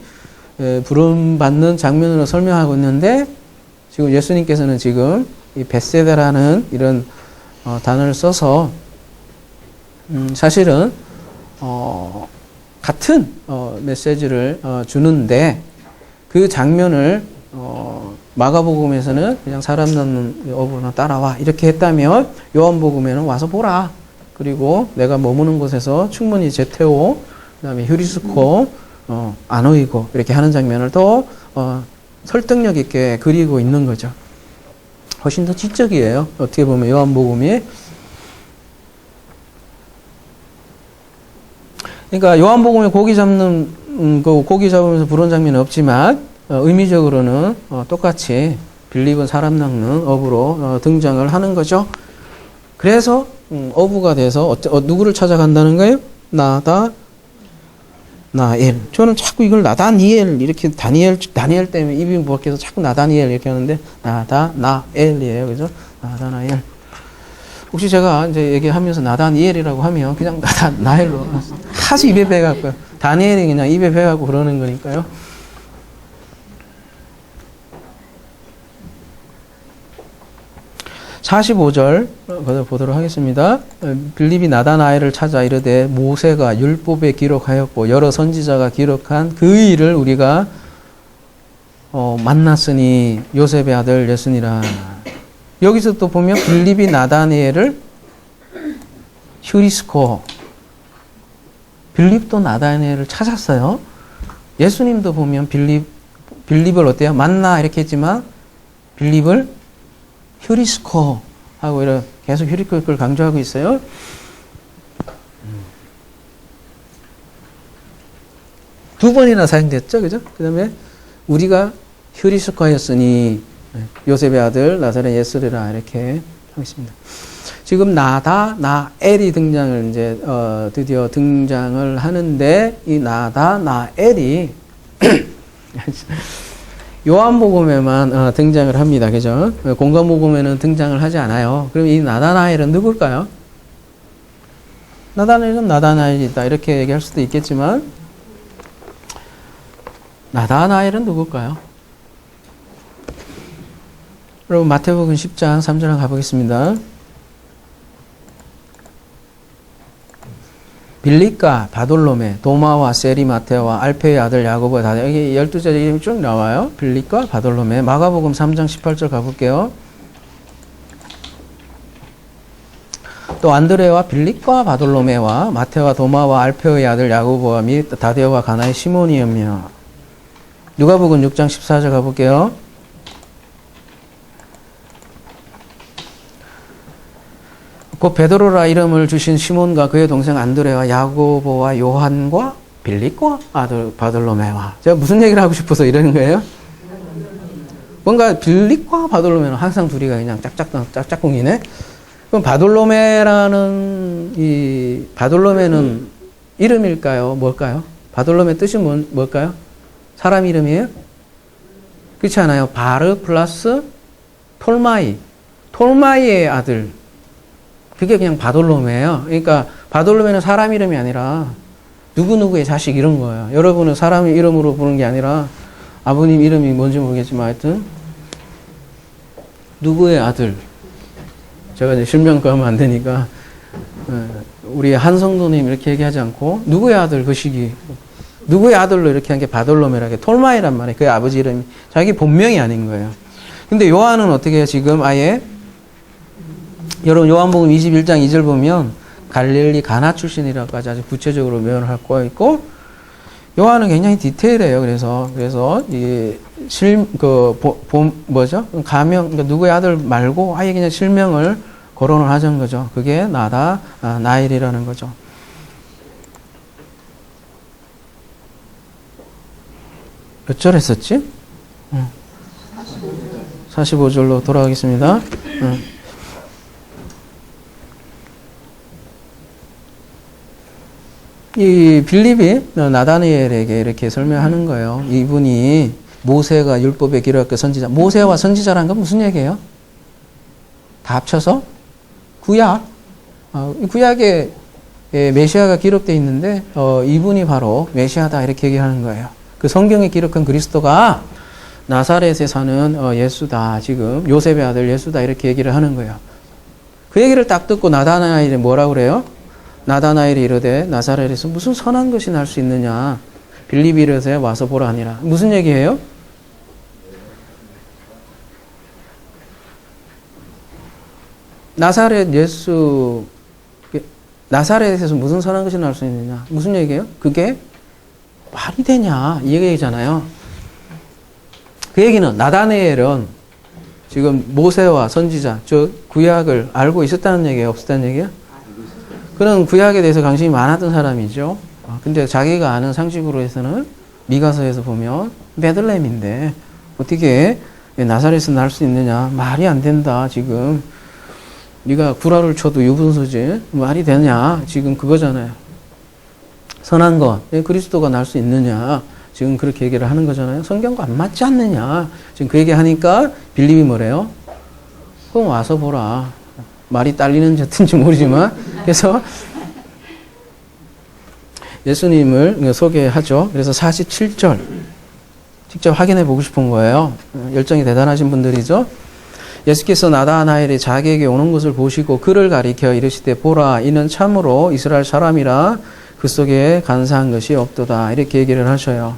부름받는 장면으로 설명하고 있는데 지금 예수님께서는 지금 이 벳세다라는 이런 단어를 써서 사실은 같은 메시지를 주는데 그 장면을 마가복음에서는 그냥 사람 낳는 어부나 따라와 이렇게 했다면 요한복음에는 와서 보라. 그리고 내가 머무는 곳에서 충분히 제테오 그다음에 휴리스코 아노이고 이렇게 하는 장면을 더 설득력 있게 그리고 있는 거죠. 훨씬 더 지적이에요. 어떻게 보면 요한복음이. 그러니까 요한복음에 고기 잡는 고기 잡으면서 부른 장면은 없지만 의미적으로는 똑같이 빌립은 사람 낚는 어부로 등장을 하는 거죠. 그래서 어부가 돼서 누구를 찾아간다는 거예요? 나다 나엘. 저는 자꾸 이걸 나다니엘 이렇게 다니엘 때문에 입이 무겁게 해서 자꾸 나다니엘 이렇게 하는데 나다나엘이에요. 그죠? 나다나엘. 혹시 제가 이제 얘기하면서 나다니엘이라고 하면 그냥 나다나엘로 하수 입에 배갖고요. 다니엘이 그냥 입에 배갖고 그러는 거니까요. (45절) 보도록 하겠습니다. 빌립이 나다나엘을 찾아 이르되 모세가 율법에 기록하였고 여러 선지자가 기록한 그 일을 우리가 만났으니 요셉의 아들 예수니라. 여기서 또 보면 빌립이 나다나엘을 휴리스코, 빌립도 나다나엘을 찾았어요. 예수님도 보면 빌립을 어때요? 만나 이렇게 했지만 빌립을 휴리스코 하고 이런 계속 휴리스코를 강조하고 있어요. 두 번이나 사용됐죠, 그죠? 그 다음에 우리가 휴리스코였으니 요셉의 아들 나사렛 예수리라 이렇게 하겠습니다. 지금 나다나엘이 등장을 이제 드디어 등장을 하는데 이 나다나엘이 요한복음에만 등장을 합니다. 그죠? 공관복음에는 등장을 하지 않아요. 그럼 이 나다나엘은 누굴까요? 나다나엘은 나다나엘이다 이렇게 얘기할 수도 있겠지만 나다나엘은 누굴까요? 여러분 마태복음 10장 3절 가보겠습니다. 빌립과 바돌로메, 도마와 세리마테와 알페의 아들 야고보 다들 여기 12절 이름이 쭉 나와요. 빌립과 바돌로메. 마가복음 3장 18절 가볼게요. 또 안드레와 빌립과 바돌로메와 마테와 도마와 알페의 아들 야고보와 및 다데오와 가나의 시몬이었며. 누가복음 6장 14절 가볼게요. 곧 베드로라 이름을 주신 시몬과 그의 동생 안드레와 야고보와 요한과 빌립과 아들 바돌로메와. 제가 무슨 얘기를 하고 싶어서 이러는 거예요? 뭔가 빌립과 바돌로메는 항상 둘이가 그냥 짝짝꿍이네. 그럼 바돌로메는 이름일까요? 뭘까요? 바돌로메 뜻이 뭘까요? 사람 이름이에요? 그렇지 않아요. 바르 플러스 톨마이의 아들. 그게 그냥 바돌로메예요. 그러니까 바돌로메는 사람 이름이 아니라 누구누구의 자식 이런 거예요. 여러분은 사람의 이름으로 부르는 게 아니라 아버님 이름이 뭔지 모르겠지만 하여튼 누구의 아들. 제가 이제 실명 가면 안 되니까 우리 한성도님 이렇게 얘기하지 않고 누구의 아들 그 시기 누구의 아들로 이렇게 한 게 바돌로메라게 톨마이란 말이에요. 그의 아버지 이름이 자기 본명이 아닌 거예요. 근데 요한은 어떻게 해요? 지금 아예 여러분 요한복음 21장 2절 보면 갈릴리 가나 출신이라고까지 아주 구체적으로 묘현을 하고 있고 요한은 굉장히 디테일해요. 그래서 가명 그러니까 누구의 아들 말고 아예 그냥 실명을 거론을 하자는 거죠. 그게 나일이라는 거죠. 몇 절 했었지? 45절로 돌아가겠습니다. 이 빌립이 나다니엘에게 이렇게 설명하는 거예요. 이분이 모세가 율법에 기록한 선지자. 모세와 선지자라는 건 무슨 얘기예요? 다 합쳐서 구약. 구약에 메시아가 기록되어 있는데 이분이 바로 메시아다 이렇게 얘기하는 거예요. 그 성경에 기록한 그리스도가 나사렛에 사는 예수다. 지금 요셉의 아들 예수다 이렇게 얘기를 하는 거예요. 그 얘기를 딱 듣고 나다나엘이 뭐라고 그래요? 나다나엘이 이르되 나사렛에서 무슨 선한 것이 날 수 있느냐. 빌립이 이르되 와서 보라 하니라. 무슨 얘기예요? 나사렛에서 무슨 선한 것이 날 수 있느냐. 무슨 얘기예요? 그게 말이 되냐. 이 얘기잖아요. 그 얘기는 나다나엘은 지금 모세와 선지자, 즉 구약을 알고 있었다는 얘기예요? 없었다는 얘기예요? 그는 구약에 대해서 관심이 많았던 사람이죠. 근데 자기가 아는 상식으로 해서는 미가서에서 보면 베들레헴인데 어떻게 나사렛에서 날 수 있느냐. 말이 안 된다. 지금 네가 구라를 쳐도 유분수지. 말이 되냐. 지금 그거잖아요. 선한 것, 그리스도가 날 수 있느냐. 지금 그렇게 얘기를 하는 거잖아요. 성경과 안 맞지 않느냐. 지금 그 얘기 하니까 빌립이 뭐래요? 그럼 와서 보라. 말이 딸리는지 어떤지 모르지만. 그래서 예수님을 소개하죠. 그래서 47절. 직접 확인해 보고 싶은 거예요. 열정이 대단하신 분들이죠. 예수께서 나다나엘이 자기에게 오는 것을 보시고 그를 가리켜 이르시되 보라 이는 참으로 이스라엘 사람이라 그 속에 간사한 것이 없도다. 이렇게 얘기를 하셔요.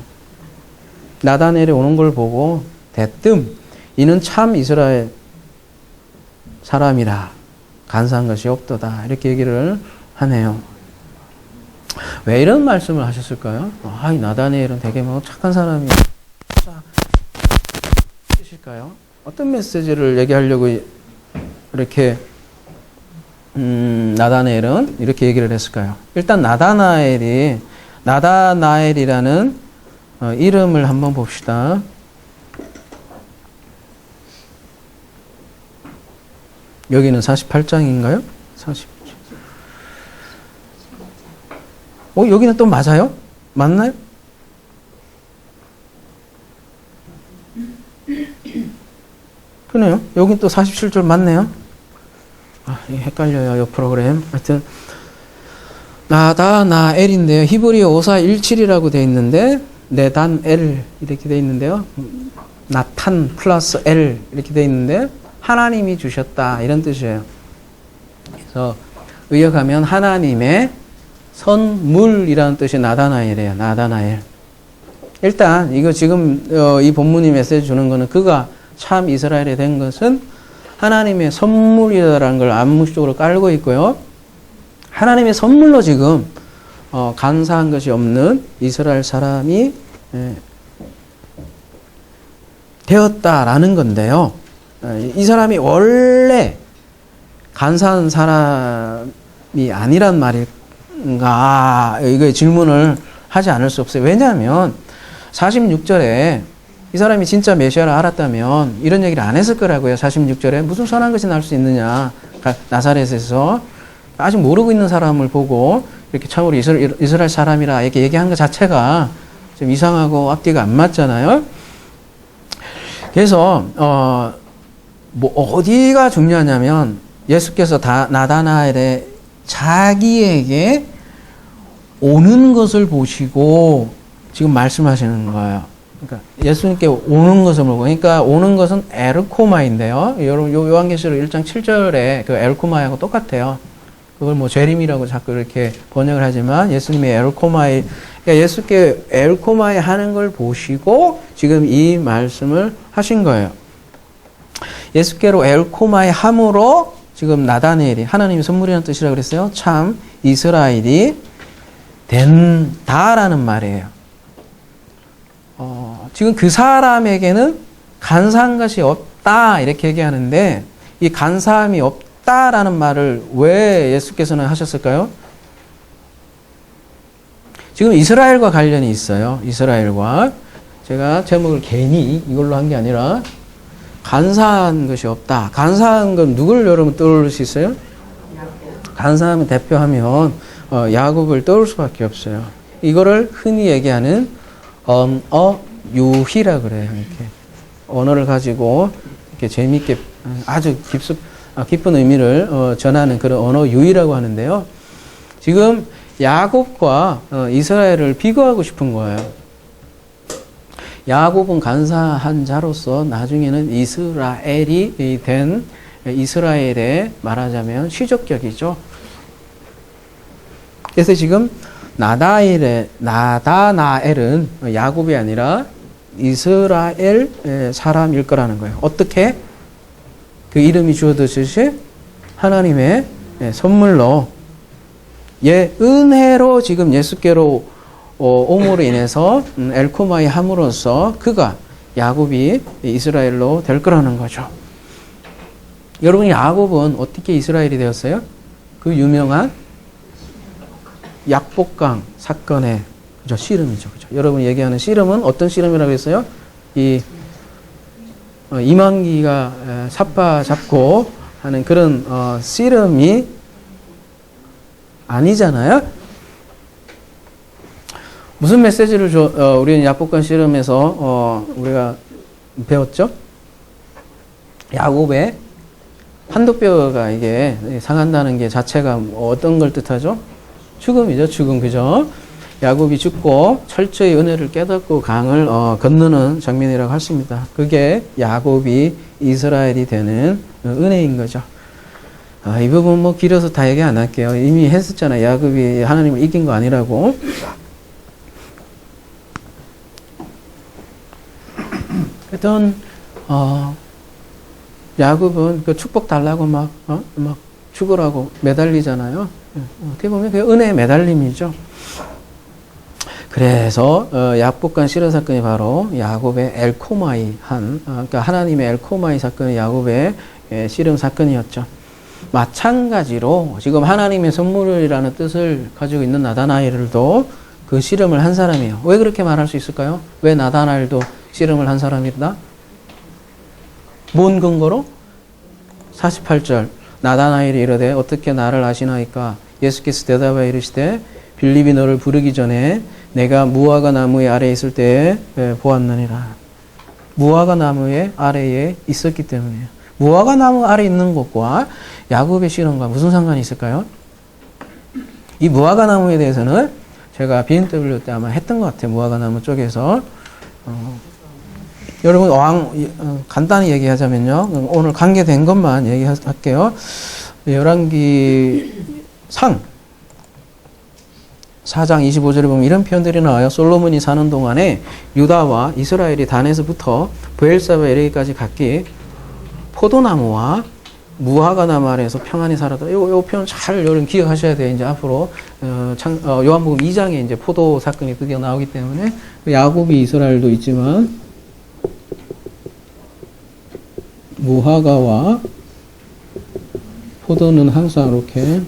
나다나엘이 오는 걸 보고 대뜸 이는 참 이스라엘 사람이라 간사한 것이 없도다. 이렇게 얘기를 하네요. 왜 이런 말씀을 하셨을까요? 이 나다나엘은 되게 뭐 착한 사람이 뜻일까요? 어떤 메시지를 얘기하려고 이렇게 나다나엘은 이렇게 얘기를 했을까요? 일단 나다나엘이라는 이름을 한번 봅시다. 여기는 48장인가요? 40. 여기는 또 맞아요? 맞나요? 그러네요. 여긴 또 47절 맞네요. 헷갈려요. 이 프로그램. 하여튼 나다나엘인데요. 히브리어 5417이라고 되어 있는데 네단엘 이렇게 되어 있는데요. 나탄 플러스 엘 이렇게 되어 있는데 하나님이 주셨다 이런 뜻이에요. 그래서 의역하면 하나님의 선물이라는 뜻이 나다나엘이에요. 나다나엘. 일단 이거 지금 이 본문이 메시지 주는 거는 그가 참 이스라엘이 된 것은 하나님의 선물이라는 걸 암묵적으로 깔고 있고요. 하나님의 선물로 지금 간사한 것이 없는 이스라엘 사람이 되었다라는 건데요. 이 사람이 원래 간사한 사람이 아니란 말인가? 이거 질문을 하지 않을 수 없어요. 왜냐하면 46절에 이 사람이 진짜 메시아를 알았다면 이런 얘기를 안 했을 거라고요. 46절에 무슨 선한 것이 날 수 있느냐. 나사렛에서 아직 모르고 있는 사람을 보고 이렇게 참으로 이스라엘 사람이라 이렇게 얘기한 것 자체가 좀 이상하고 앞뒤가 안 맞잖아요. 그래서 어디가 중요하냐면 예수께서 나다나엘의 자기에게 오는 것을 보시고 지금 말씀하시는 거예요. 그러니까 예수님께 오는 것을 보고, 그러니까 오는 것은 에르코마인데요. 여러분 요한계시록 1장 7절에 그 에르코마하고 똑같아요. 그걸 뭐 재림이라고 자꾸 이렇게 번역을 하지만 예수님의 에르코마이, 그러니까 예수께 에르코마이 하는 걸 보시고 지금 이 말씀을 하신 거예요. 예수께로 에르코마이 함으로 지금 나다나엘이 하나님의 선물이라는 뜻이라고 그랬어요. 참 이스라엘이 된다라는 말이에요. 지금 그 사람에게는 간사한 것이 없다 이렇게 얘기하는데 이 간사함이 없다라는 말을 왜 예수께서는 하셨을까요? 지금 이스라엘과 관련이 있어요. 이스라엘과. 제가 제목을 괜히 이걸로 한 게 아니라 간사한 것이 없다. 간사한 건 누굴 여러분 떠올릴 수 있어요? 간사함을 대표하면 야곱을 떠올 수밖에 없어요. 이거를 흔히 얘기하는 유희라 그래요. 이렇게 언어를 가지고 이렇게 재미있게 아주 깊은 의미를 전하는 그런 언어 유희라고 하는데요. 지금 야곱과 이스라엘을 비교하고 싶은 거예요. 야곱은 간사한 자로서 나중에는 이스라엘이 된 이스라엘의 말하자면 시족격이죠. 그래서 지금 나다나엘은 야곱이 아니라 이스라엘 사람일 거라는 거예요. 어떻게? 그 이름이 주어졌듯이 하나님의 선물로 은혜로 지금 예수께로 옴으로 인해서 엘코마이 함으로써 그가 야곱이 이스라엘로 될 거라는 거죠. 여러분 야곱은 어떻게 이스라엘이 되었어요? 그 유명한 약복강 사건의 그죠? 씨름이죠. 그죠? 여러분 얘기하는 씨름은 어떤 씨름이라고 했어요? 이만기가 삿바 잡고 하는 그런 씨름이 아니잖아요. 무슨 메시지를 우리는 야복강 씨름에서 우리가 배웠죠? 야곱의 환도뼈가 이게 상한다는 게 자체가 어떤 걸 뜻하죠? 죽음이죠, 죽음, 그죠? 야곱이 죽고 철저히 은혜를 깨닫고 강을 건너는 장면이라고 할 수 있습니다. 그게 야곱이 이스라엘이 되는 은혜인 거죠. 이 부분 뭐 길어서 다 얘기 안 할게요. 이미 했었잖아요. 야곱이 하나님을 이긴 거 아니라고. 하여튼 야곱은 그 축복 달라고 막 죽으라고 매달리잖아요. 어떻게 보면 그 은혜의 매달림이죠. 그래서 야복강 씨름 사건이 바로 야곱의 엘코마이 그러니까 하나님의 엘코마이 사건이 야곱의 씨름 사건이었죠. 마찬가지로 지금 하나님의 선물이라는 뜻을 가지고 있는 나다나엘도 그 씨름을 한 사람이에요. 왜 그렇게 말할 수 있을까요? 왜 나다나엘도 씨름을 한 사람이다? 뭔 근거로? 48절 나다나엘이 이르되 어떻게 나를 아시나이까? 예수께서 대답하여 이르시되 빌립이 너를 부르기 전에 내가 무화과 나무의 아래에 있을 때에 보았느니라. 무화과 나무의 아래에 있었기 때문이에요. 무화과 나무 아래에 있는 것과 야곱의 씨름과 무슨 상관이 있을까요? 이 무화과 나무에 대해서는 제가 BMW 때 아마 했던 것 같아요. 무화과 나무 쪽에서. 여러분 간단히 얘기하자면요. 오늘 관계된 것만 얘기할게요. 열왕기 상 4장 25절에 보면 이런 표현들이 나와요. 솔로몬이 사는 동안에 유다와 이스라엘이 단에서부터 브엘사바 이르기까지 각기 포도나무와 무화과 나무 아래에서 평안히 살았다. 요 표현 잘 여러분 기억하셔야 돼요. 이제 앞으로 요한복음 2장에 이제 포도 사건이 드디어 나오기 때문에 야곱이 이스라엘도 있지만 무화과와 포도는 항상 이렇게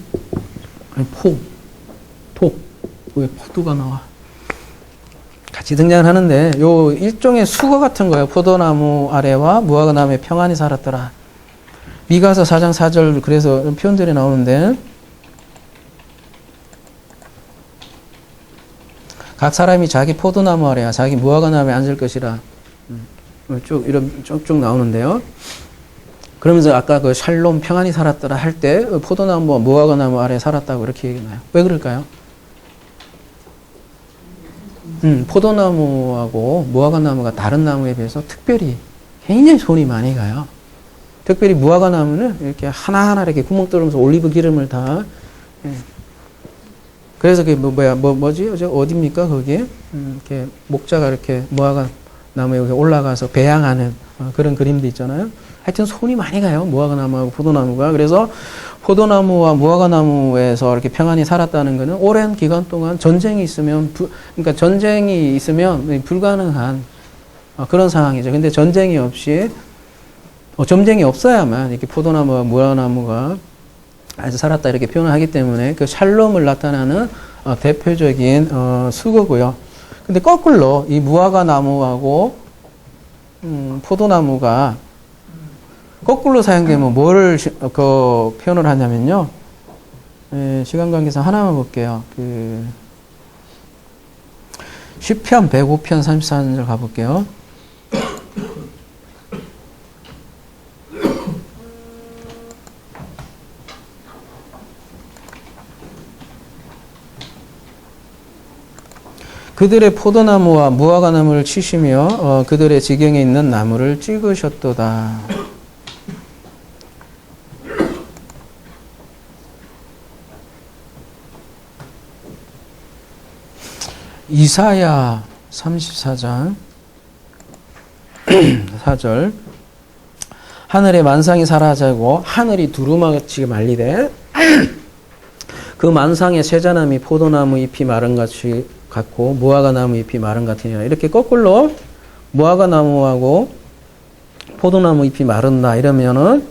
왜 포도가 나와? 같이 등장을 하는데 요 일종의 수거 같은 거예요. 포도나무 아래와 무화과 나무에 평안히 살았더라. 미가서 4장 4절 그래서 이런 표현들이 나오는데 각 사람이 자기 포도나무 아래와 자기 무화과 나무에 앉을 것이라 쭉쭉 나오는데요. 그러면서 아까 그 샬롬 평안히 살았더라 할 때 포도나무와 무화과 나무 아래에 살았다고 이렇게 얘기나요. 왜 그럴까요? 포도나무하고 무화과 나무가 다른 나무에 비해서 특별히 굉장히 손이 많이 가요. 특별히 무화과 나무는 이렇게 하나하나 이렇게 구멍 뚫으면서 올리브 기름을 다. 그래서 그게 뭐지? 어디입니까? 거기에? 이렇게 목자가 이렇게 무화과 나무에 올라가서 배양하는 그런 그림도 있잖아요. 하여튼 손이 많이 가요. 무화과 나무하고 포도나무가. 그래서 포도나무와 무화과 나무에서 이렇게 평안히 살았다는 것은 오랜 기간 동안 전쟁이 있으면, 그러니까 전쟁이 있으면 불가능한 그런 상황이죠. 근데 전쟁이 없이, 전쟁이 없어야만 이렇게 포도나무와 무화과 나무가 아주 살았다 이렇게 표현을 하기 때문에 그 샬롬을 나타나는 대표적인 수거고요. 근데 거꾸로 이 무화과 나무하고 포도나무가 거꾸로 사용되면 뭐를 표현을 하냐면요. 시간 관계상 하나만 볼게요. 시편 105편 34절 가볼게요. 그들의 포도나무와 무화과 나무를 치시며 그들의 지경에 있는 나무를 찍으셨도다. 이사야 34장 4절 하늘의 만상이 사라지고 하늘이 두루마같이 말리되 그 만상의 세자나무 포도나무 잎이 마른 같이 같고 무화과 나무 잎이 마른 같으니라. 이렇게 거꾸로 무화과 나무하고 포도나무 잎이 마른다 이러면은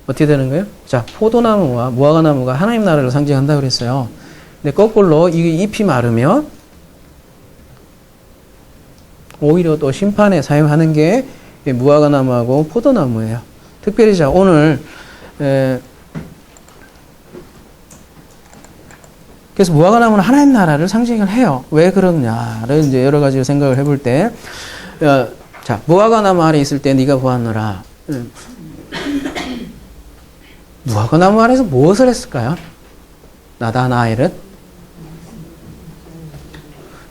어떻게 되는 거예요? 자, 포도나무와 무화과 나무가 하나님 나라를 상징한다 그랬어요. 근데 거꾸로 이 잎이 마르면 오히려 또 심판에 사용하는 게 무화과 나무하고 포도나무예요. 특별히 자, 오늘 그래서 무화과 나무는 하나님 나라를 상징을 해요. 왜 그러느냐를 이제 여러 가지 생각을 해볼 때, 자, 무화과 나무 아래 있을 때 네가 보았노라. 무화과 나무 아래에서 무엇을 했을까요? 나다나엘은?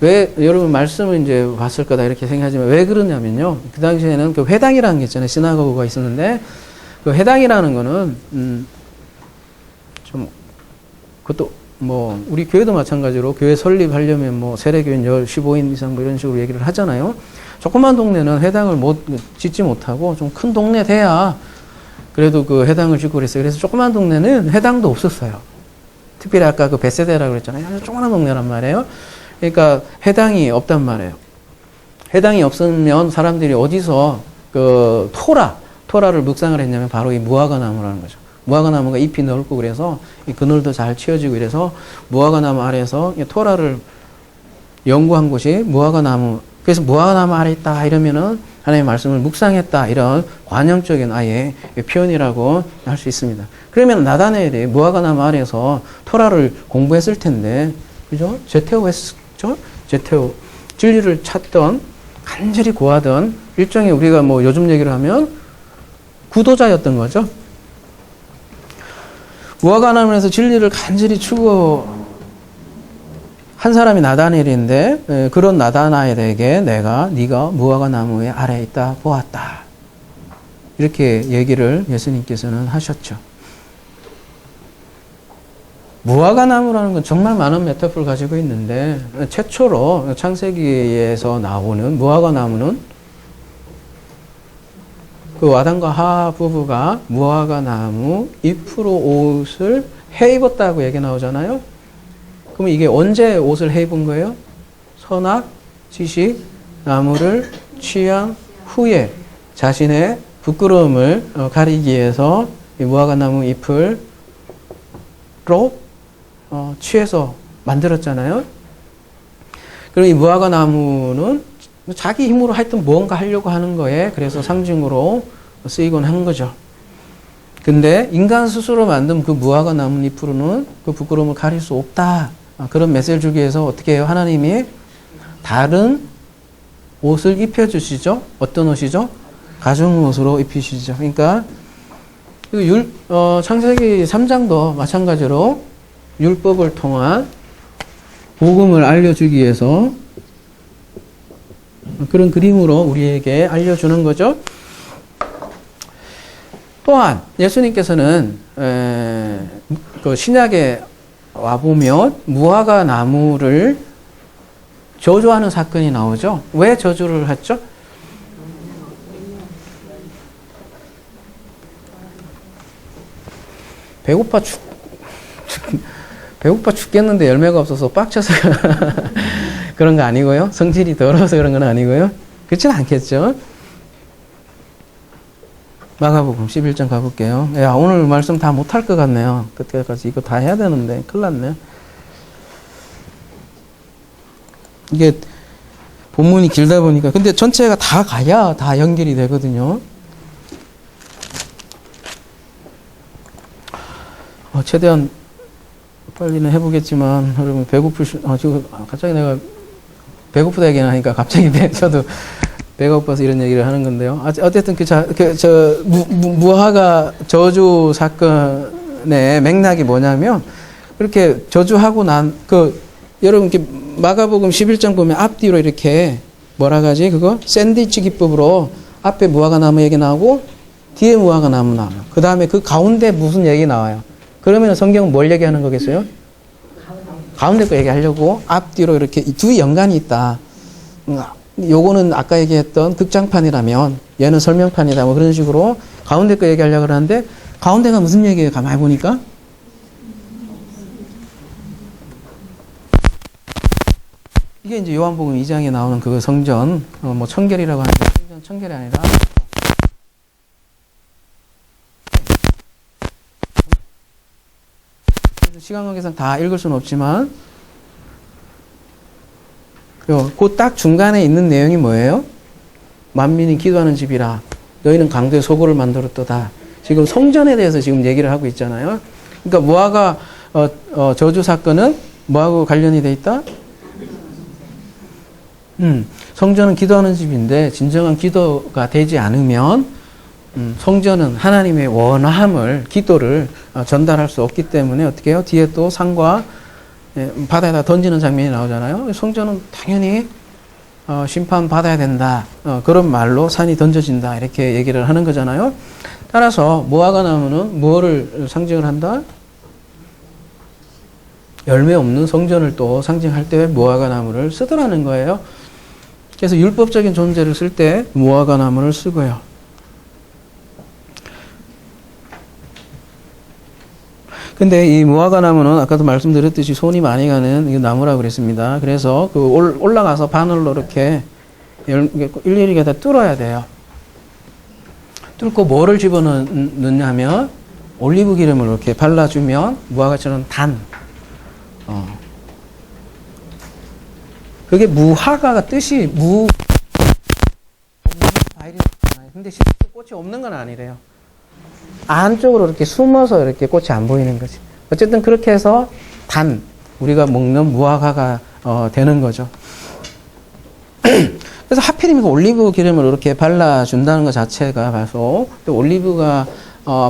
왜, 여러분 말씀을 이제 봤을 거다 이렇게 생각하지만 왜 그러냐면요. 그 당시에는 그 회당이라는 게 있잖아요. 시나고그가 있었는데, 그 회당이라는 거는, 좀, 그것도 뭐, 우리 교회도 마찬가지로 교회 설립하려면 뭐, 세례교인 15인 이상 뭐 이런 식으로 얘기를 하잖아요. 조그만 동네는 회당을 짓지 못하고 좀 큰 동네 돼야 그래도 그 회당을 짓고 그랬어요. 그래서 조그만 동네는 회당도 없었어요. 특별히 아까 그 베세데라고 그랬잖아요. 아주 조그만 동네란 말이에요. 그러니까 회당이 없단 말이에요. 회당이 없으면 사람들이 어디서 그 토라를 묵상을 했냐면 바로 이 무화과 나무라는 거죠. 무화과 나무가 잎이 넓고 그래서 이 그늘도 잘 치워지고 이래서 무화과 나무 아래에서 토라를 연구한 곳이 무화과 나무. 그래서 무화과 나무 아래 있다 이러면은 하나님의 말씀을 묵상했다 이런 관용적인 아예 표현이라고 할 수 있습니다. 그러면 나다나엘이 무화과 나무 아래에서 토라를 공부했을 텐데, 그죠? 제테오 했죠? 제테오 진리를 찾던 간절히 구하던 일종의 우리가 뭐 요즘 얘기를 하면 구도자였던 거죠. 무화과 나무에서 진리를 간절히 추구한 사람이 나다나엘인데 그런 나다나엘에게 네가 무화과 나무의 아래에 있다 보았다. 이렇게 얘기를 예수님께서는 하셨죠. 무화과 나무라는 건 정말 많은 메타포를 가지고 있는데 최초로 창세기에서 나오는 무화과 나무는 그 아담과 하와 부부가 무화과 나무 잎으로 옷을 해 입었다고 얘기 나오잖아요. 그럼 이게 언제 옷을 해 입은 거예요? 선악, 지식, 나무를 취한 후에 자신의 부끄러움을 가리기 위해서 이 무화과 나무 잎으로 취해서 만들었잖아요. 그리고 이 무화과 나무는 자기 힘으로 하여튼 무언가 하려고 하는 거에 그래서 상징으로 쓰이곤 한 거죠. 근데 인간 스스로 만든 그 무화과 나무 잎으로는 그 부끄러움을 가릴 수 없다. 그런 메시지를 주기 위해서 어떻게 해요? 하나님이 다른 옷을 입혀주시죠. 어떤 옷이죠? 가죽 옷으로 입히시죠. 그러니까 창세기 3장도 마찬가지로 율법을 통한 복음을 알려주기 위해서 그런 그림으로 우리에게 알려주는 거죠. 또한 예수님께서는 그 신약에 와보면 무화과 나무를 저주하는 사건이 나오죠. 왜 저주를 했죠? 배고파 죽겠는데 열매가 없어서 빡쳐서 그런 거 아니고요. 성질이 더러워서 그런 건 아니고요. 그렇지는 않겠죠. 마가복음 11장 가볼게요. 야, 오늘 말씀 다 못할 것 같네요. 그때까지 이거 다 해야 되는데 큰일 났네. 이게 본문이 길다 보니까 근데 전체가 다 가야 다 연결이 되거든요. 최대한 빨리는 해보겠지만 여러분 지금 갑자기 내가 배고프다 얘기하니까 갑자기 저도 배가 고파서 이런 얘기를 하는 건데요. 어쨌든 무화과 저주 사건의 맥락이 뭐냐면 그렇게 저주하고 여러분 이렇게 마가복음 11장 보면 앞뒤로 이렇게 뭐라 하지 그거 샌드위치 기법으로 앞에 무화과 나무 얘기 나오고 뒤에 무화과 나무 나와요. 그 다음에 그 가운데 무슨 얘기 나와요. 그러면 성경은 뭘 얘기하는 거겠어요? 가운데 거 얘기하려고 앞뒤로 이렇게 두 연관이 있다. 요거는 아까 얘기했던 극장판이라면 얘는 설명판이다. 뭐 그런 식으로 가운데 거 얘기하려고 하는데 가운데가 무슨 얘기예요? 가만히 보니까 이게 이제 요한복음 2장에 나오는 그 성전 뭐 청결이라고 하는데 성전 청결이 아니라 시간 관계상 다 읽을 수는 없지만 그 딱 중간에 있는 내용이 뭐예요? 만민이 기도하는 집이라 너희는 강도의 소굴을 만들었도다. 지금 성전에 대해서 지금 얘기를 하고 있잖아요. 그러니까 무화과 저주 사건은 뭐하고 관련이 돼 있다? 성전은 기도하는 집인데 진정한 기도가 되지 않으면 성전은 하나님의 원함을, 기도를 전달할 수 없기 때문에 어떻게 해요? 뒤에 또 산과 바다에다 던지는 장면이 나오잖아요. 성전은 당연히 심판받아야 된다. 그런 말로 산이 던져진다. 이렇게 얘기를 하는 거잖아요. 따라서 무화과 나무는 무엇을 상징을 한다? 열매 없는 성전을 또 상징할 때 무화과 나무를 쓰더라는 거예요. 그래서 율법적인 존재를 쓸 때 무화과 나무를 쓰고요. 근데 이 무화과 나무는 아까도 말씀드렸듯이 손이 많이 가는 이 나무라고 그랬습니다. 그래서 그 올라가서 바늘로 이렇게 일일이 다 뚫어야 돼요. 뚫고 뭐를 집어넣느냐면 올리브 기름을 이렇게 발라주면 무화과처럼 그게 무화과가 뜻이 무 과일이잖아요. 근데 실제 꽃이 없는 건 아니래요. 안쪽으로 이렇게 숨어서 이렇게 꽃이 안 보이는 거지. 어쨌든 그렇게 해서 우리가 먹는 무화과가 되는 거죠. 그래서 하필이면 올리브 기름을 이렇게 발라준다는 것 자체가 봐서 또 올리브가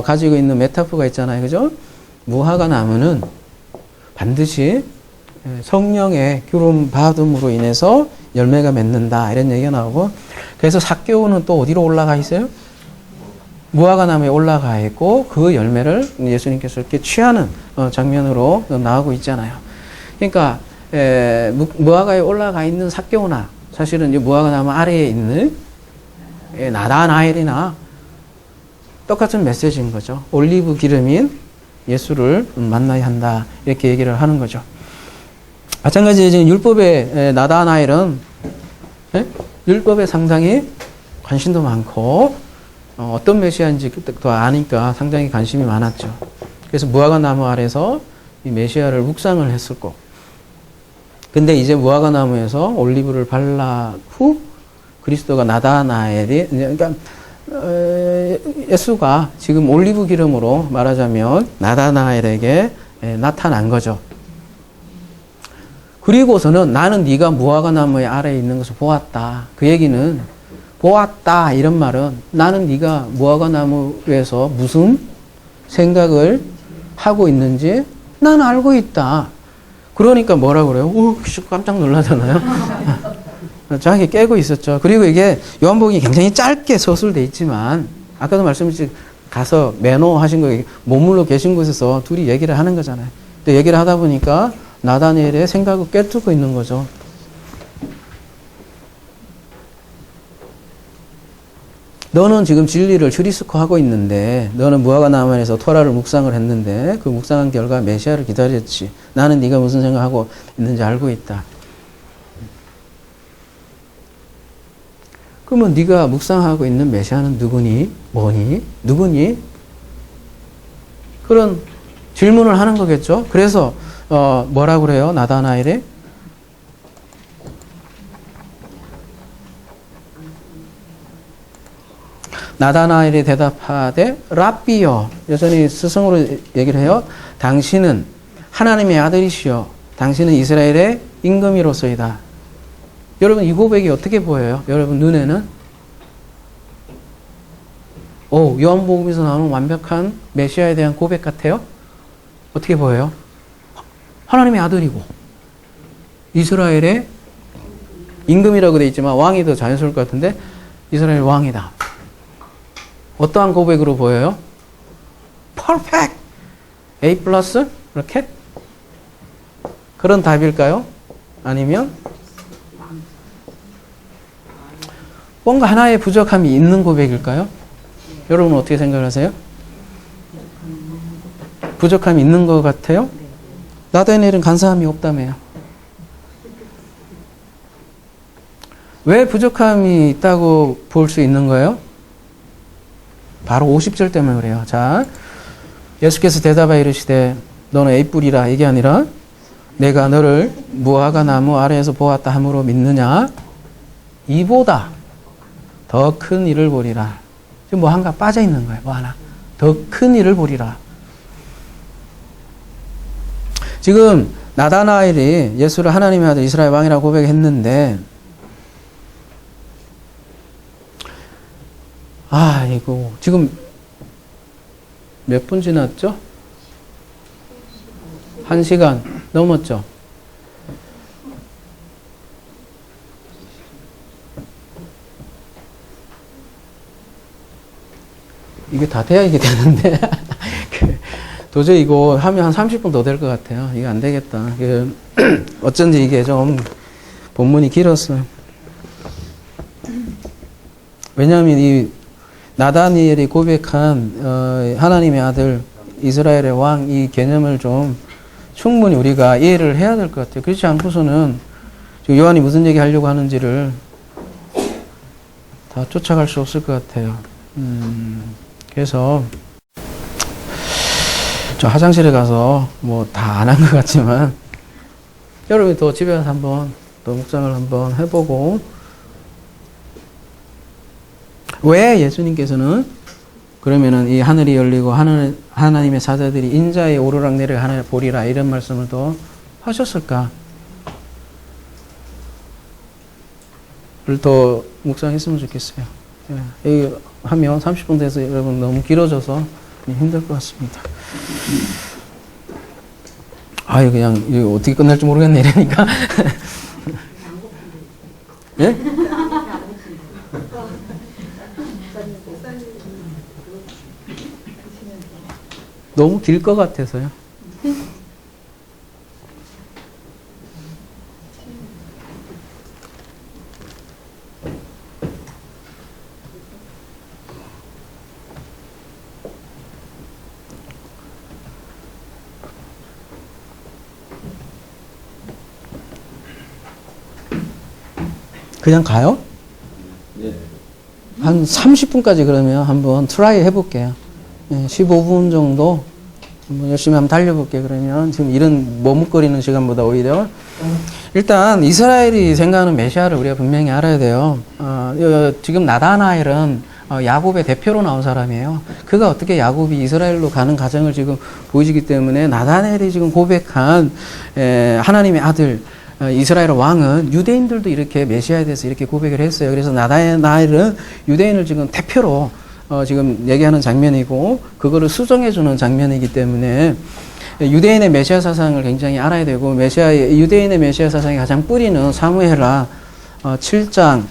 가지고 있는 메타포가 있잖아요. 그죠? 무화과 나무는 반드시 성령의 기름 받음으로 인해서 열매가 맺는다. 이런 얘기가 나오고, 그래서 삭개오는 또 어디로 올라가 있어요? 무화과 나무에 올라가 있고 그 열매를 예수님께서 이렇게 취하는 장면으로 나오고 있잖아요. 그러니까 무화과에 올라가 있는 삭개오나 사실은 이 무화과 나무 아래에 있는 나다나엘이나 똑같은 메시지인 거죠. 올리브 기름인 예수를 만나야 한다. 이렇게 얘기를 하는 거죠. 마찬가지로 지금 율법의 나다나엘은 율법에 상당히 관심도 많고 어떤 메시아인지 더 아니까 상당히 관심이 많았죠. 그래서 무화과 나무 아래서 이 메시아를 묵상을 했었고, 근데 이제 무화과 나무에서 올리브를 발라 후 그리스도가 나다나엘이, 그러니까 예수가 지금 올리브 기름으로 말하자면 나다나엘에게 나타난 거죠. 그리고서는 나는 네가 무화과 나무의 아래에 있는 것을 보았다. 그 얘기는 보았다 이런 말은 나는 네가 무화과 나무에서 무슨 생각을 하고 있는지 난 알고 있다. 그러니까 뭐라고 그래요? 오, 깜짝 놀라잖아요. 자기 깨고 있었죠. 그리고 이게 요한복음이 굉장히 짧게 서술돼 있지만 아까도 말씀드렸지 가서 매너 하신 거 머물러 계신 곳에서 둘이 얘기를 하는 거잖아요. 근데 얘기를 하다 보니까 나다니엘의 생각을 꿰뚫고 있는 거죠. 너는 지금 진리를 휴리스코 하고 있는데 너는 무화과 나무 안에서 토라를 묵상을 했는데 그 묵상한 결과 메시아를 기다렸지. 나는 네가 무슨 생각하고 있는지 알고 있다. 그러면 네가 묵상하고 있는 메시아는 누구니? 뭐니? 누구니? 그런 질문을 하는 거겠죠. 그래서 뭐라고 그래요? 나다나엘이? 나다나엘이 대답하되 랍비여, 여전히 스승으로 얘기를 해요. 당신은 하나님의 아들이시여 당신은 이스라엘의 임금이로소이다. 여러분 이 고백이 어떻게 보여요? 여러분 눈에는? 요한복음에서 나오는 완벽한 메시아에 대한 고백 같아요? 어떻게 보여요? 하나님의 아들이고 이스라엘의 임금이라고 되어 있지만 왕이 더 자연스러울 것 같은데 이스라엘 왕이다. 어떠한 고백으로 보여요? Perfect! A 플러스? 이렇게? 그런 답일까요? 아니면 뭔가 하나의 부족함이 있는 고백일까요? 여러분 어떻게 생각하세요? 부족함이 있는 것 같아요? 나다니엘은 간사함이 없다며요. 왜 부족함이 있다고 볼 수 있는 거예요? 바로 50절 때문에 그래요. 자, 예수께서 대답하여 이르시되 너는 A뿔이라 이게 아니라 내가 너를 무화과 나무 아래에서 보았다 함으로 믿느냐? 이보다 더 큰 일을 보리라. 지금 뭐 한가 빠져 있는 거예요. 뭐 하나. 더 큰 일을 보리라. 지금 나다나엘이 예수를 하나님의 아들 이스라엘 왕이라고 고백했는데, 이거 지금 몇 분 지났죠? 1시간 넘었죠? 이게 다 돼야 이게 되는데 도저히 이거 하면 한 30분 더 될 것 같아요. 이게 안 되겠다. 어쩐지 이게 좀 본문이 길었어요. 왜냐하면 이 나다니엘이 고백한 하나님의 아들 이스라엘의 왕 이 개념을 좀 충분히 우리가 이해를 해야 될 것 같아요. 그렇지 않고서는 지금 요한이 무슨 얘기 하려고 하는지를 다 쫓아갈 수 없을 것 같아요. 그래서 저 화장실에 가서 뭐 다 안 한 것 같지만 여러분이 또 집에 가서 한번 또 묵상을 한번 해보고, 왜 예수님께서는 그러면은 이 하늘이 열리고 하나님의 사자들이 인자의 오르락 내리락 하늘 보리라 이런 말씀을 또 하셨을까? 를 더 묵상했으면 좋겠어요. 이 하면 30분 돼서 여러분 너무 길어져서 힘들 것 같습니다. 그냥 이거 어떻게 끝날지 모르겠네 이러니까. 예? 너무 길 것 같아서요. 그냥 가요? 한 30분까지 그러면 한번 트라이 해볼게요. 15분 정도 한번 열심히 한번 달려볼게요. 그러면 지금 이런 머뭇거리는 시간보다 오히려 일단 이스라엘이 생각하는 메시아를 우리가 분명히 알아야 돼요. 지금 나다나엘은 야곱의 대표로 나온 사람이에요. 그가 어떻게 야곱이 이스라엘로 가는 과정을 지금 보여주기 때문에 나다나엘이 지금 고백한 하나님의 아들 이스라엘 왕은 유대인들도 이렇게 메시아에 대해서 이렇게 고백을 했어요. 그래서 나다나엘은 유대인을 지금 대표로 지금 얘기하는 장면이고 그거를 수정해주는 장면이기 때문에 유대인의 메시아 사상을 굉장히 알아야 되고 유대인의 메시아 사상의 가장 뿌리는 사무엘하 7장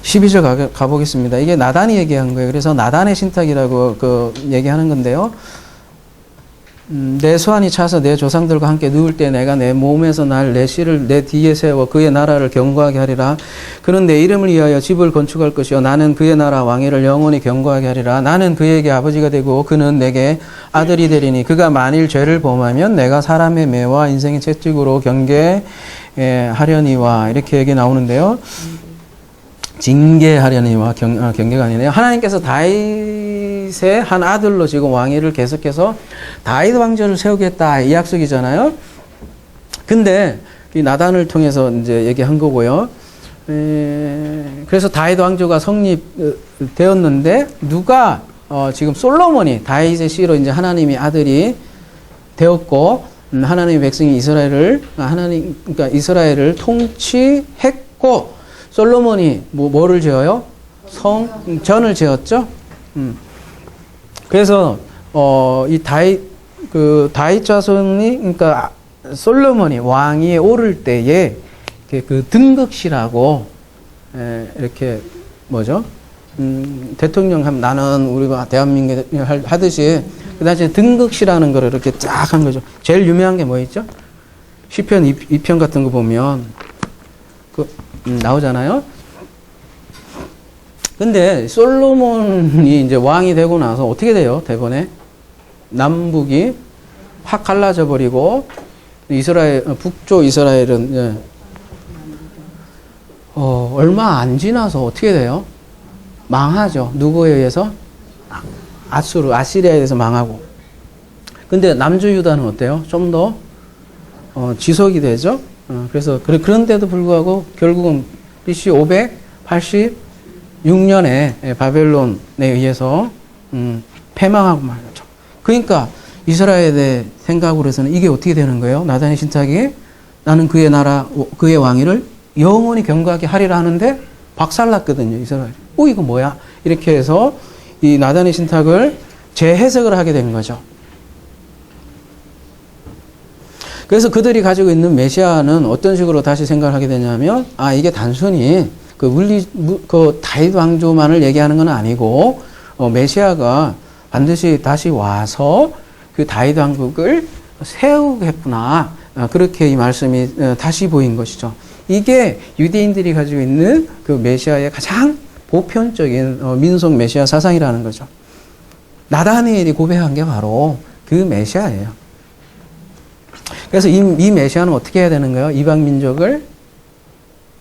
12절 가보겠습니다. 이게 나단이 얘기한 거예요. 그래서 나단의 신탁이라고 얘기하는 건데요. 내 수완이 차서 내 조상들과 함께 누울 때 내가 내 몸에서 날 내 씨를 내 뒤에 세워 그의 나라를 견고하게 하리라. 그는 내 이름을 위하여 집을 건축할 것이요 나는 그의 나라 왕위를 영원히 견고하게 하리라. 나는 그에게 아버지가 되고 그는 내게 아들이 되리니 그가 만일 죄를 범하면 내가 사람의 매와 인생의 채찍으로 경계하려니와 이렇게 얘기 나오는데요. 징계하려니와 경계가 아니네요. 하나님께서 다윗의 한 아들로 지금 왕위를 계속해서 다윗 왕조를 세우겠다 이 약속이잖아요. 근데 이 나단을 통해서 이제 얘기한 거고요. 그래서 다윗 왕조가 성립되었는데 누가 지금 솔로몬이 다윗의 씨로 이제 하나님의 아들이 되었고 하나님의 백성이 그러니까 이스라엘을 통치했고 솔로몬이 뭐를 지어요? 전을 지었죠. 그래서 이 다윗 자손이 그러니까 솔로몬이 왕위에 오를 때에 그 등극시라고 이렇게 뭐죠? 대통령 하면 나는 우리가 대한민국 하듯이 그 당시에 등극시라는 거를 이렇게 쫙 한 거죠. 제일 유명한 게 뭐 있죠? 시편 2편 같은 거 보면 나오잖아요. 근데 솔로몬이 이제 왕이 되고 나서 어떻게 돼요? 대번에 남북이 확 갈라져 버리고 북쪽 이스라엘은 얼마 안 지나서 어떻게 돼요? 망하죠. 누구에 의해서? 아시리아에 의해서 망하고. 근데 남주 유다는 어때요? 좀 더 지속이 되죠. 그래서 그런데도 불구하고 결국은 BC 586년에 바벨론에 의해서 패망하고 말이죠. 그러니까 이스라엘의 생각으로서는 이게 어떻게 되는 거예요? 나단의 신탁이 나는 그의 나라, 그의 왕위를 영원히 경고하게 하리라 하는데 박살났거든요, 이스라엘. 이거 뭐야? 이렇게 해서 이 나단의 신탁을 재해석을 하게 된 거죠. 그래서 그들이 가지고 있는 메시아는 어떤 식으로 다시 생각을 하게 되냐면, 이게 단순히 그 다윗 왕조만을 얘기하는 건 아니고, 메시아가 반드시 다시 와서 그 다윗 왕국을 세우겠구나. 그렇게 이 말씀이 다시 보인 것이죠. 이게 유대인들이 가지고 있는 그 메시아의 가장 보편적인 민속 메시아 사상이라는 거죠. 나다니엘이 고백한 게 바로 그 메시아예요. 그래서 이 메시아는 어떻게 해야 되는 거예요? 이방 민족을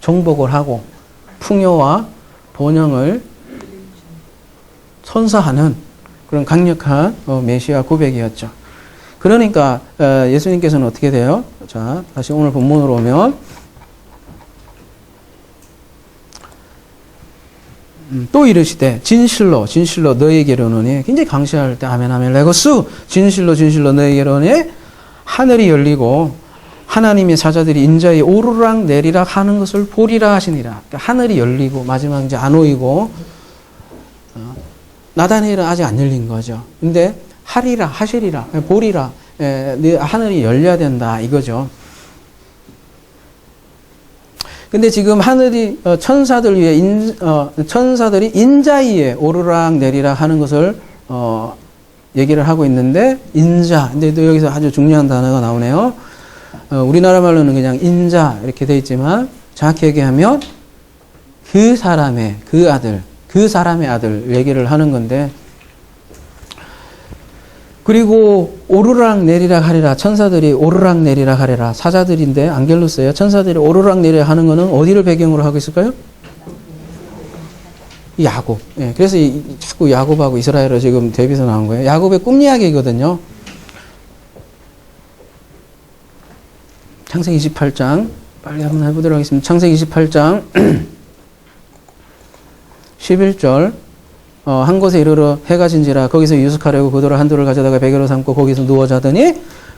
정복을 하고 풍요와 번영을 선사하는 그런 강력한 메시아 고백이었죠. 그러니까 예수님께서는 어떻게 돼요? 자, 다시 오늘 본문으로 오면 또 이르시되 진실로 너희에게로니 굉장히 강시할 때 아멘 아멘 레고스 진실로 너희에게로니 하늘이 열리고 하나님의 사자들이 인자에 오르락 내리락 하는 것을 보리라 하시니라. 그러니까 하늘이 열리고 마지막 이제 안 오이고 나다니엘은 아직 안 열린 거죠. 근데 하리라 하시리라 보리라 하늘이 열려야 된다 이거죠. 근데 지금 하늘이 천사들 위에 천사들이 인자위에 오르락 내리락 하는 것을 얘기를 하고 있는데 인자. 근데 또 여기서 아주 중요한 단어가 나오네요. 우리나라 말로는 그냥 인자 이렇게 돼 있지만 정확히 얘기하면 그 사람의 아들 얘기를 하는 건데 그리고 오르락 내리락 하리라 천사들이 오르락 내리락 하리라 사자들인데 안겔로스예요. 천사들이 오르락 내리락 하는 거는 어디를 배경으로 하고 있을까요? 야곱. 예, 그래서 자꾸 야곱하고 이스라엘을 지금 대비해서 나온 거예요. 야곱의 꿈 이야기거든요. 창세기 28장 빨리 한번 해보도록 하겠습니다. 창세기 28장 11절 한 곳에 이르러 해가 진지라 거기서 유숙하려고 그 돌을 한 돌을 가져다가 베개로 삼고 거기서 누워 자더니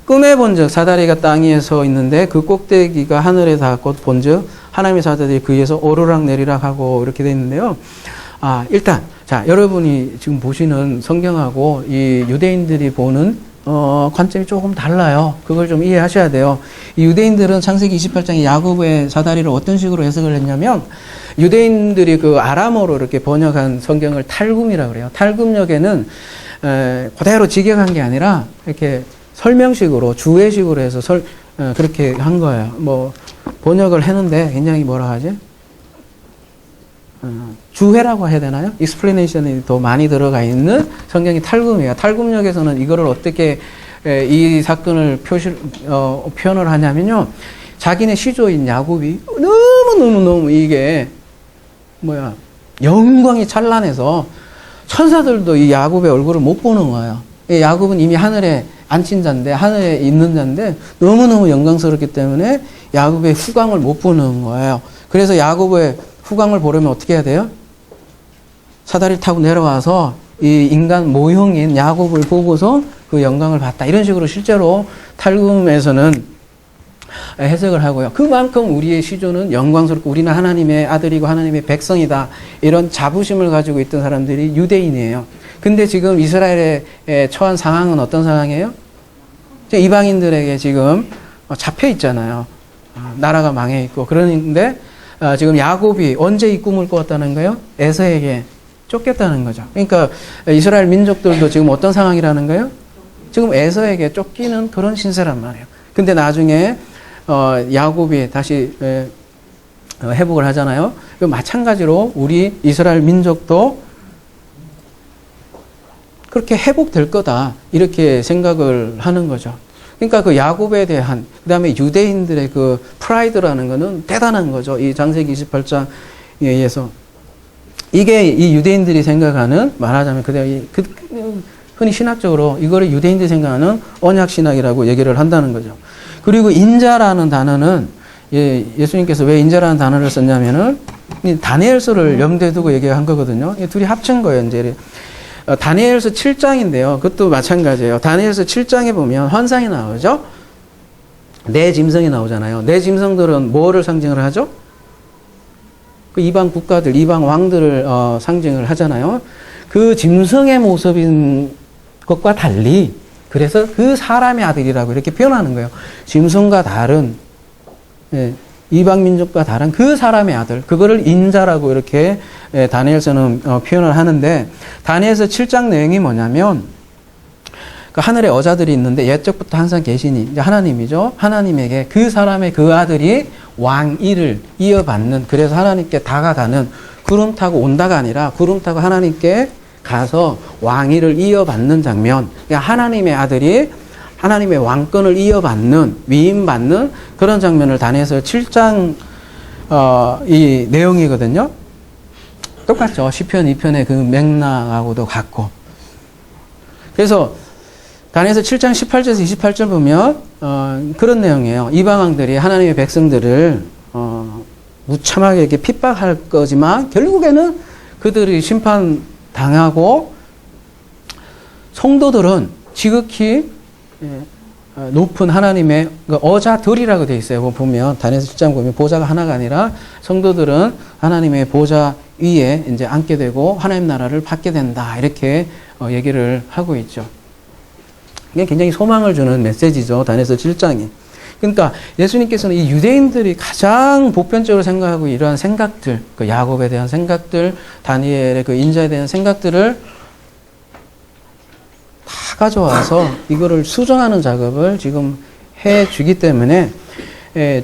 꿈에 본즉 사다리가 땅 위에 서 있는데 그 꼭대기가 하늘에 닿았고 본즉 하나님의 사자들이 그 위에서 오르락 내리락 하고 이렇게 되어 있는데요. 일단 자 여러분이 지금 보시는 성경하고 이 유대인들이 보는 관점이 조금 달라요. 그걸 좀 이해하셔야 돼요. 이 유대인들은 창세기 28장에 야곱의 사다리를 어떤 식으로 해석을 했냐면 유대인들이 그 아람어로 이렇게 번역한 성경을 탈굼이라고 그래요. 탈굼역에는 그대로 직역한 게 아니라 이렇게 설명식으로 주해식으로 해서 그렇게 한 거예요. 뭐 번역을 했는데 굉장히 뭐라 하지? 주해라고 해야 되나요? 익스플레이션이 더 많이 들어가 있는 성경이 탈굼이에요. 탈굼역에서는 이거를 어떻게 이 사건을 표현을 하냐면요. 자기네 시조인 야곱이 너무 이게 영광이 찬란해서 천사들도 이 야곱의 얼굴을 못 보는 거예요. 야곱은 이미 하늘에 앉힌 자인데 하늘에 있는 자인데 너무너무 영광스럽기 때문에 야곱의 후광을 못 보는 거예요. 그래서 야곱의 후광을 보려면 어떻게 해야 돼요? 사다리 타고 내려와서 이 인간 모형인 야곱을 보고서 그 영광을 봤다. 이런 식으로 실제로 탈굼에서는 해석을 하고요. 그만큼 우리의 시조는 영광스럽고 우리는 하나님의 아들이고 하나님의 백성이다. 이런 자부심을 가지고 있던 사람들이 유대인이에요. 근데 지금 이스라엘에 처한 상황은 어떤 상황이에요? 이방인들에게 지금 잡혀 있잖아요. 나라가 망해 있고. 그런데 지금 야곱이 언제 이 꿈을 꾸었다는 거예요? 에서에게 쫓겼다는 거죠. 그러니까 이스라엘 민족들도 지금 어떤 상황이라는 거예요? 지금 에서에게 쫓기는 그런 신세란 말이에요. 근데 나중에 야곱이 다시 회복을 하잖아요. 마찬가지로 우리 이스라엘 민족도 그렇게 회복될 거다 이렇게 생각을 하는 거죠. 그러니까 그 야곱에 대한 그다음에 유대인들의 그 프라이드라는 거는 대단한 거죠. 이 창세기 28장에 의해서 이게 이 유대인들이 생각하는 말하자면 그대로 흔히 신학적으로 이거를 유대인들이 생각하는 언약 신학이라고 얘기를 한다는 거죠. 그리고 인자라는 단어는 예수님께서 왜 인자라는 단어를 썼냐면은 다니엘서를 염두에 두고 얘기한 거거든요. 둘이 합친 거예요. 이제 다니엘서 7장인데요. 그것도 마찬가지예요. 다니엘서 7장에 보면 환상이 나오죠. 네 짐승이 나오잖아요. 네 짐승들은 뭐를 상징을 하죠? 그 이방 국가들, 이방 왕들을 상징을 하잖아요. 그 짐승의 모습인 것과 달리 그래서 그 사람의 아들이라고 이렇게 표현하는 거예요. 짐승과 다른 이방 민족과 다른 그 사람의 아들, 그거를 인자라고 이렇게 다니엘서는 표현을 하는데, 다니엘서 7장 내용이 뭐냐면 그 하늘에 여자들이 있는데 옛적부터 항상 계시니 이제 하나님이죠. 하나님에게 그 사람의 그 아들이 왕위를 이어받는, 그래서 하나님께 다가가는, 구름 타고 온다가 아니라 구름 타고 하나님께 가서 왕위를 이어받는 장면, 그러니까 하나님의 아들이 하나님의 왕권을 이어받는, 위임받는 그런 장면을 다니엘서 7장 이 내용이거든요. 똑같죠. 시편 2편의 그 맥락하고도 같고. 그래서 다니엘서 7장 18절에서 28절 보면 그런 내용이에요. 이방왕들이 하나님의 백성들을 무참하게 이렇게 핍박할 거지만 결국에는 그들이 심판당하고, 성도들은 지극히 높은 하나님의 어자들이라고 되어 있어요. 보면 다니엘서 7장 보면 보좌가 하나가 아니라 성도들은 하나님의 보좌 위에 이제 앉게 되고 하나님 나라를 받게 된다, 이렇게 얘기를 하고 있죠. 이게 굉장히 소망을 주는 메시지죠. 다니엘서 7장이. 그러니까 예수님께서는 이 유대인들이 가장 보편적으로 생각하고 이러한 생각들, 그 야곱에 대한 생각들, 다니엘의 그 인자에 대한 생각들을 다 가져와서 이거를 수정하는 작업을 지금 해 주기 때문에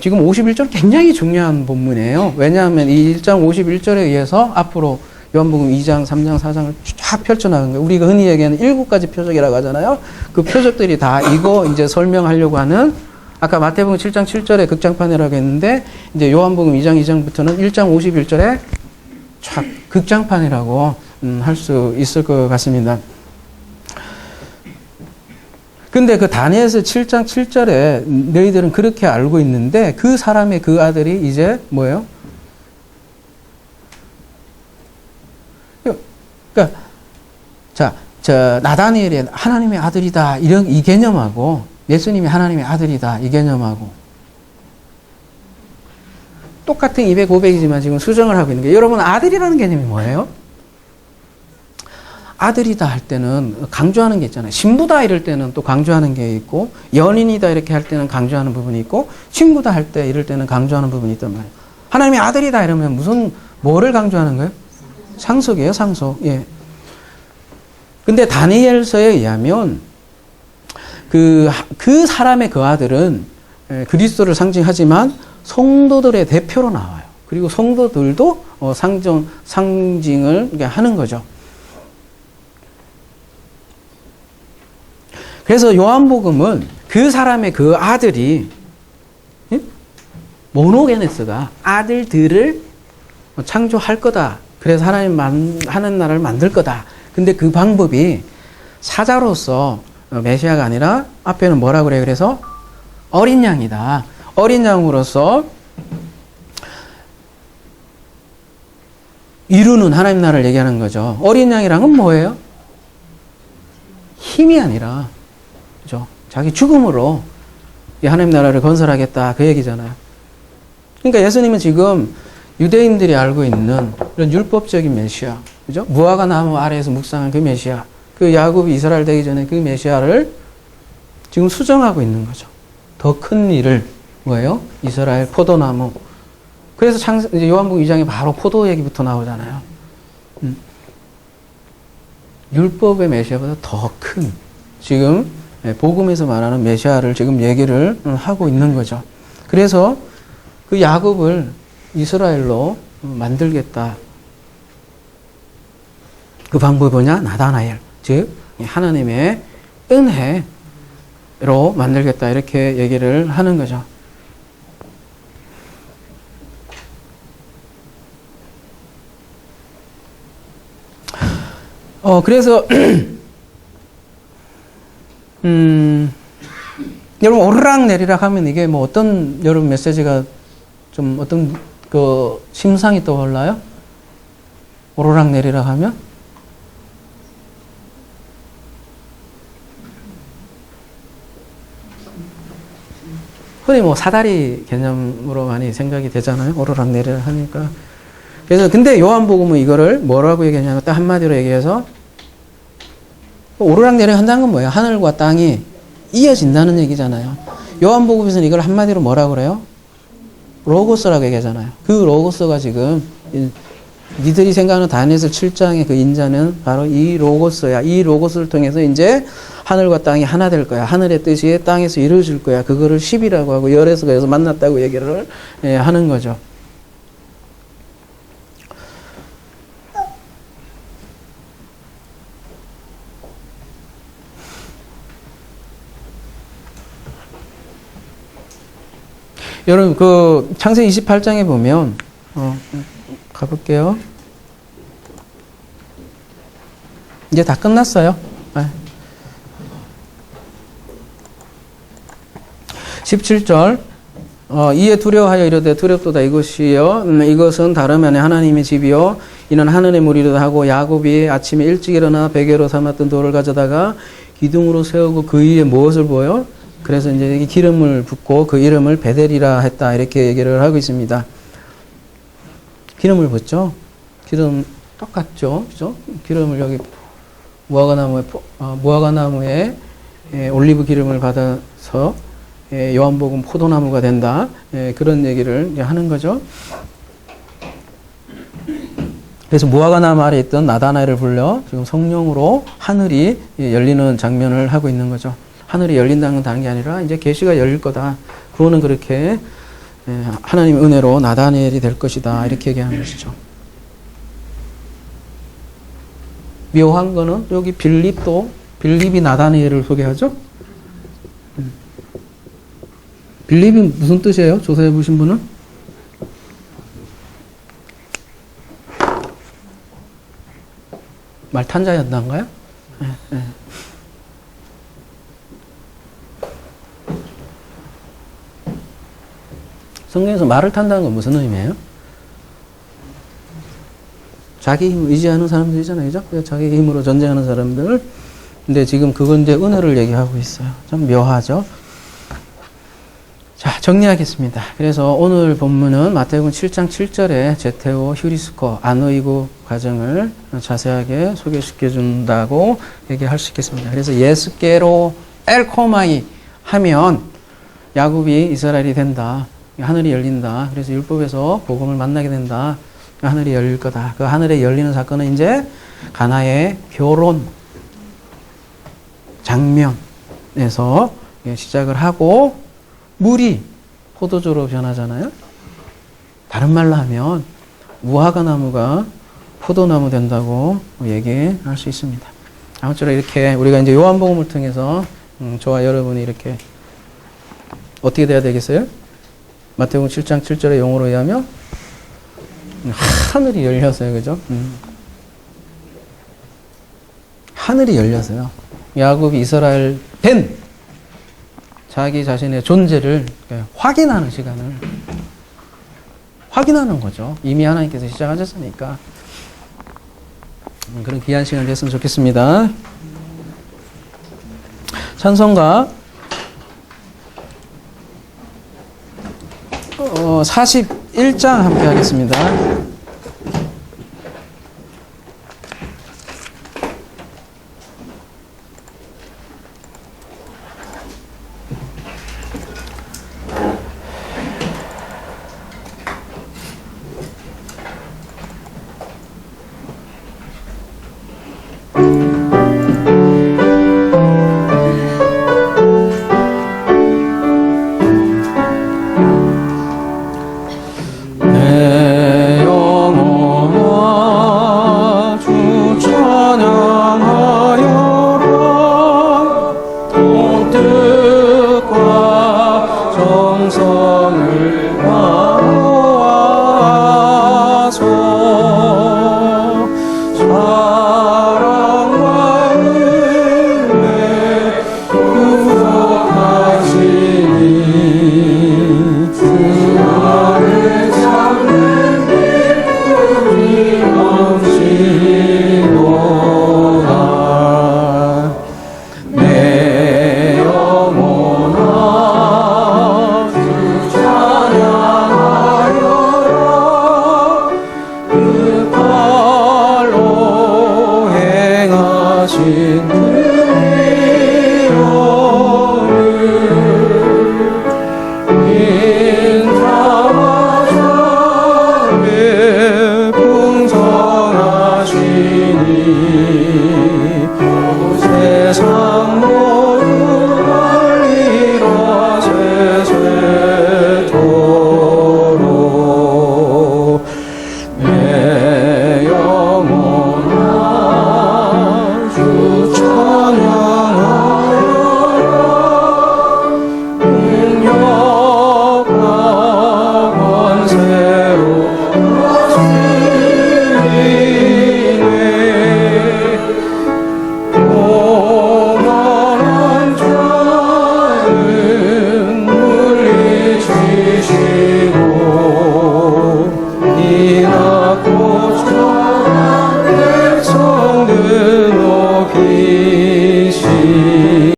지금 51절 굉장히 중요한 본문이에요. 왜냐하면 이 1장 51절에 의해서 앞으로 요한복음 2장, 3장, 4장을 쫙 펼쳐나간 거예요. 우리가 흔히 얘기하는 7가지 표적이라고 하잖아요. 그 표적들이 다 이거 이제 설명하려고 하는, 아까 마태복음 7장 7절에 극장판이라고 했는데, 이제 요한복음 2장 2장부터는 1장 51절에 쫙 극장판이라고 할 수 있을 것 같습니다. 근데 그 다니엘서 7장 7절에 너희들은 그렇게 알고 있는데 그 사람의 그 아들이 이제 뭐예요? 그러니까 저 나다니엘이 하나님의 아들이다, 이런 이 개념하고 예수님이 하나님의 아들이다, 이 개념하고 똑같은 200, 500이지만 지금 수정을 하고 있는 게, 여러분 아들이라는 개념이 뭐예요? 아들이다 할 때는 강조하는 게 있잖아요. 신부다 이럴 때는 또 강조하는 게 있고, 연인이다 이렇게 할 때는 강조하는 부분이 있고, 친구다 할 때 이럴 때는 강조하는 부분이 있단 말이에요. 하나님의 아들이다 이러면 뭐를 강조하는 거예요? 상속이에요, 상속. 예. 근데 다니엘서에 의하면 그 사람의 그 아들은 그리스도를 상징하지만 성도들의 대표로 나와요. 그리고 성도들도 상징을 하는 거죠. 그래서 요한복음은 그 사람의 그 아들이, 모노게네스가 아들들을 창조할 거다. 그래서 하나님 나라를 만들 거다. 근데 그 방법이 사자로서 메시아가 아니라 앞에는 뭐라 그래요? 그래서 어린 양이다. 어린 양으로서 이루는 하나님 나라를 얘기하는 거죠. 어린 양이란 건 뭐예요? 힘이 아니라, 그죠? 자기 죽음으로 이 하나님 나라를 건설하겠다, 그 얘기잖아요. 그러니까 예수님은 지금 유대인들이 알고 있는 이런 율법적인 메시아, 그죠? 무화과 나무 아래에서 묵상한 그 메시아, 그 야곱이 이스라엘 되기 전에 그 메시아를 지금 수정하고 있는 거죠. 더 큰 일을, 뭐예요? 이스라엘 포도나무. 그래서 이제 요한복음 2장에 바로 포도 얘기부터 나오잖아요. 율법의 메시아보다 더 큰, 지금 복음에서 말하는 메시아를 지금 얘기를 하고 있는 거죠. 그래서 그 야곱을 이스라엘로 만들겠다. 그 방법이 뭐냐? 나다나엘, 즉 하나님의 은혜로 만들겠다, 이렇게 얘기를 하는 거죠. 그래서 여러분 오르락 내리락 하면 이게 뭐 어떤 여러분 메시지가 좀 어떤 그 심상이 떠올라요? 오르락 내리락 하면? 흔히 뭐 사다리 개념으로 많이 생각이 되잖아요. 오르락내리락 하니까. 그래서 근데 요한복음은 이거를 뭐라고 얘기하냐면 딱 한마디로 얘기해서 오르락내리락 한다는 건 뭐예요? 하늘과 땅이 이어진다는 얘기잖아요. 요한복음에서는 이걸 한마디로 뭐라고 그래요? 로고스라고 얘기하잖아요. 그 로고스가 지금 니들이 생각하는 다니엘서 7장의 그 인자는 바로 이 로고스야. 이 로고스를 통해서 이제 하늘과 땅이 하나 될 거야. 하늘의 뜻이 땅에서 이루어질 거야. 그거를 10이라고 하고 열에서 그래서 만났다고 얘기를 하는 거죠. 여러분 그 창세기 28장에 보면 가볼게요. 이제 다 끝났어요. 17절 이에 두려워하여 이르되 두렵도다 이것이요 이것은 다름 아닌 하나님의 집이요 이는 하늘의 무리로다 하고 야곱이 아침에 일찍 일어나 베개로 삼았던 돌을 가져다가 기둥으로 세우고 그 위에 무엇을 보여? 그래서 이제 기름을 붓고 그 이름을 베델이라 했다 이렇게 얘기를 하고 있습니다. 기름을 붓죠. 기름 똑같죠, 그죠? 기름을 여기 무화과나무에 올리브 기름을 받아서 요한복음 포도나무가 된다. 그런 얘기를 하는 거죠. 그래서 무화과나무 아래 있던 나다나엘을 불러 지금 성령으로 하늘이 열리는 장면을 하고 있는 거죠. 하늘이 열린다는 건 다른 게 아니라 이제 계시가 열릴 거다. 구원은 그렇게 하나님의 은혜로 나다나엘이 될 것이다. 이렇게 얘기하는 것이죠. 묘한 거는 여기 빌립이 나다나엘을 소개하죠. 빌립이 무슨 뜻이에요? 조사해 보신 분은? 말 탄자였던가요? 네. 성경에서 말을 탄다는 건 무슨 의미예요? 자기 힘을 의지하는 사람들이잖아요. 그죠? 자기 힘으로 전쟁하는 사람들. 근데 지금 그건 이제 은혜를 얘기하고 있어요. 좀 묘하죠? 자, 정리하겠습니다. 그래서 오늘 본문은 마태복음 7장 7절에 제테오 휴리스코 안의구 과정을 자세하게 소개시켜 준다고 얘기할 수 있겠습니다. 그래서 예스케로 엘코마이 하면 야곱이 이스라엘이 된다. 하늘이 열린다. 그래서 율법에서 복음을 만나게 된다. 하늘이 열릴 거다. 그 하늘에 열리는 사건은 이제 가나의 결혼 장면에서 시작을 하고 물이 포도주로 변하잖아요. 다른 말로 하면 무화과나무가 포도나무 된다고 얘기할 수 있습니다. 아무쪼록 이렇게 우리가 이제 요한복음을 통해서 저와 여러분이 이렇게 어떻게 돼야 되겠어요? 마태복음 7장 7절의 용어로 의하면 하늘이 열렸어요. 그죠? 하늘이 열렸어요. 야곱이 이스라엘 된 자기 자신의 존재를 확인하는 시간을 확인하는 거죠. 이미 하나님께서 시작하셨으니까. 그런 귀한 시간이 됐으면 좋겠습니다. 찬송가 41장 함께 하겠습니다. 정성을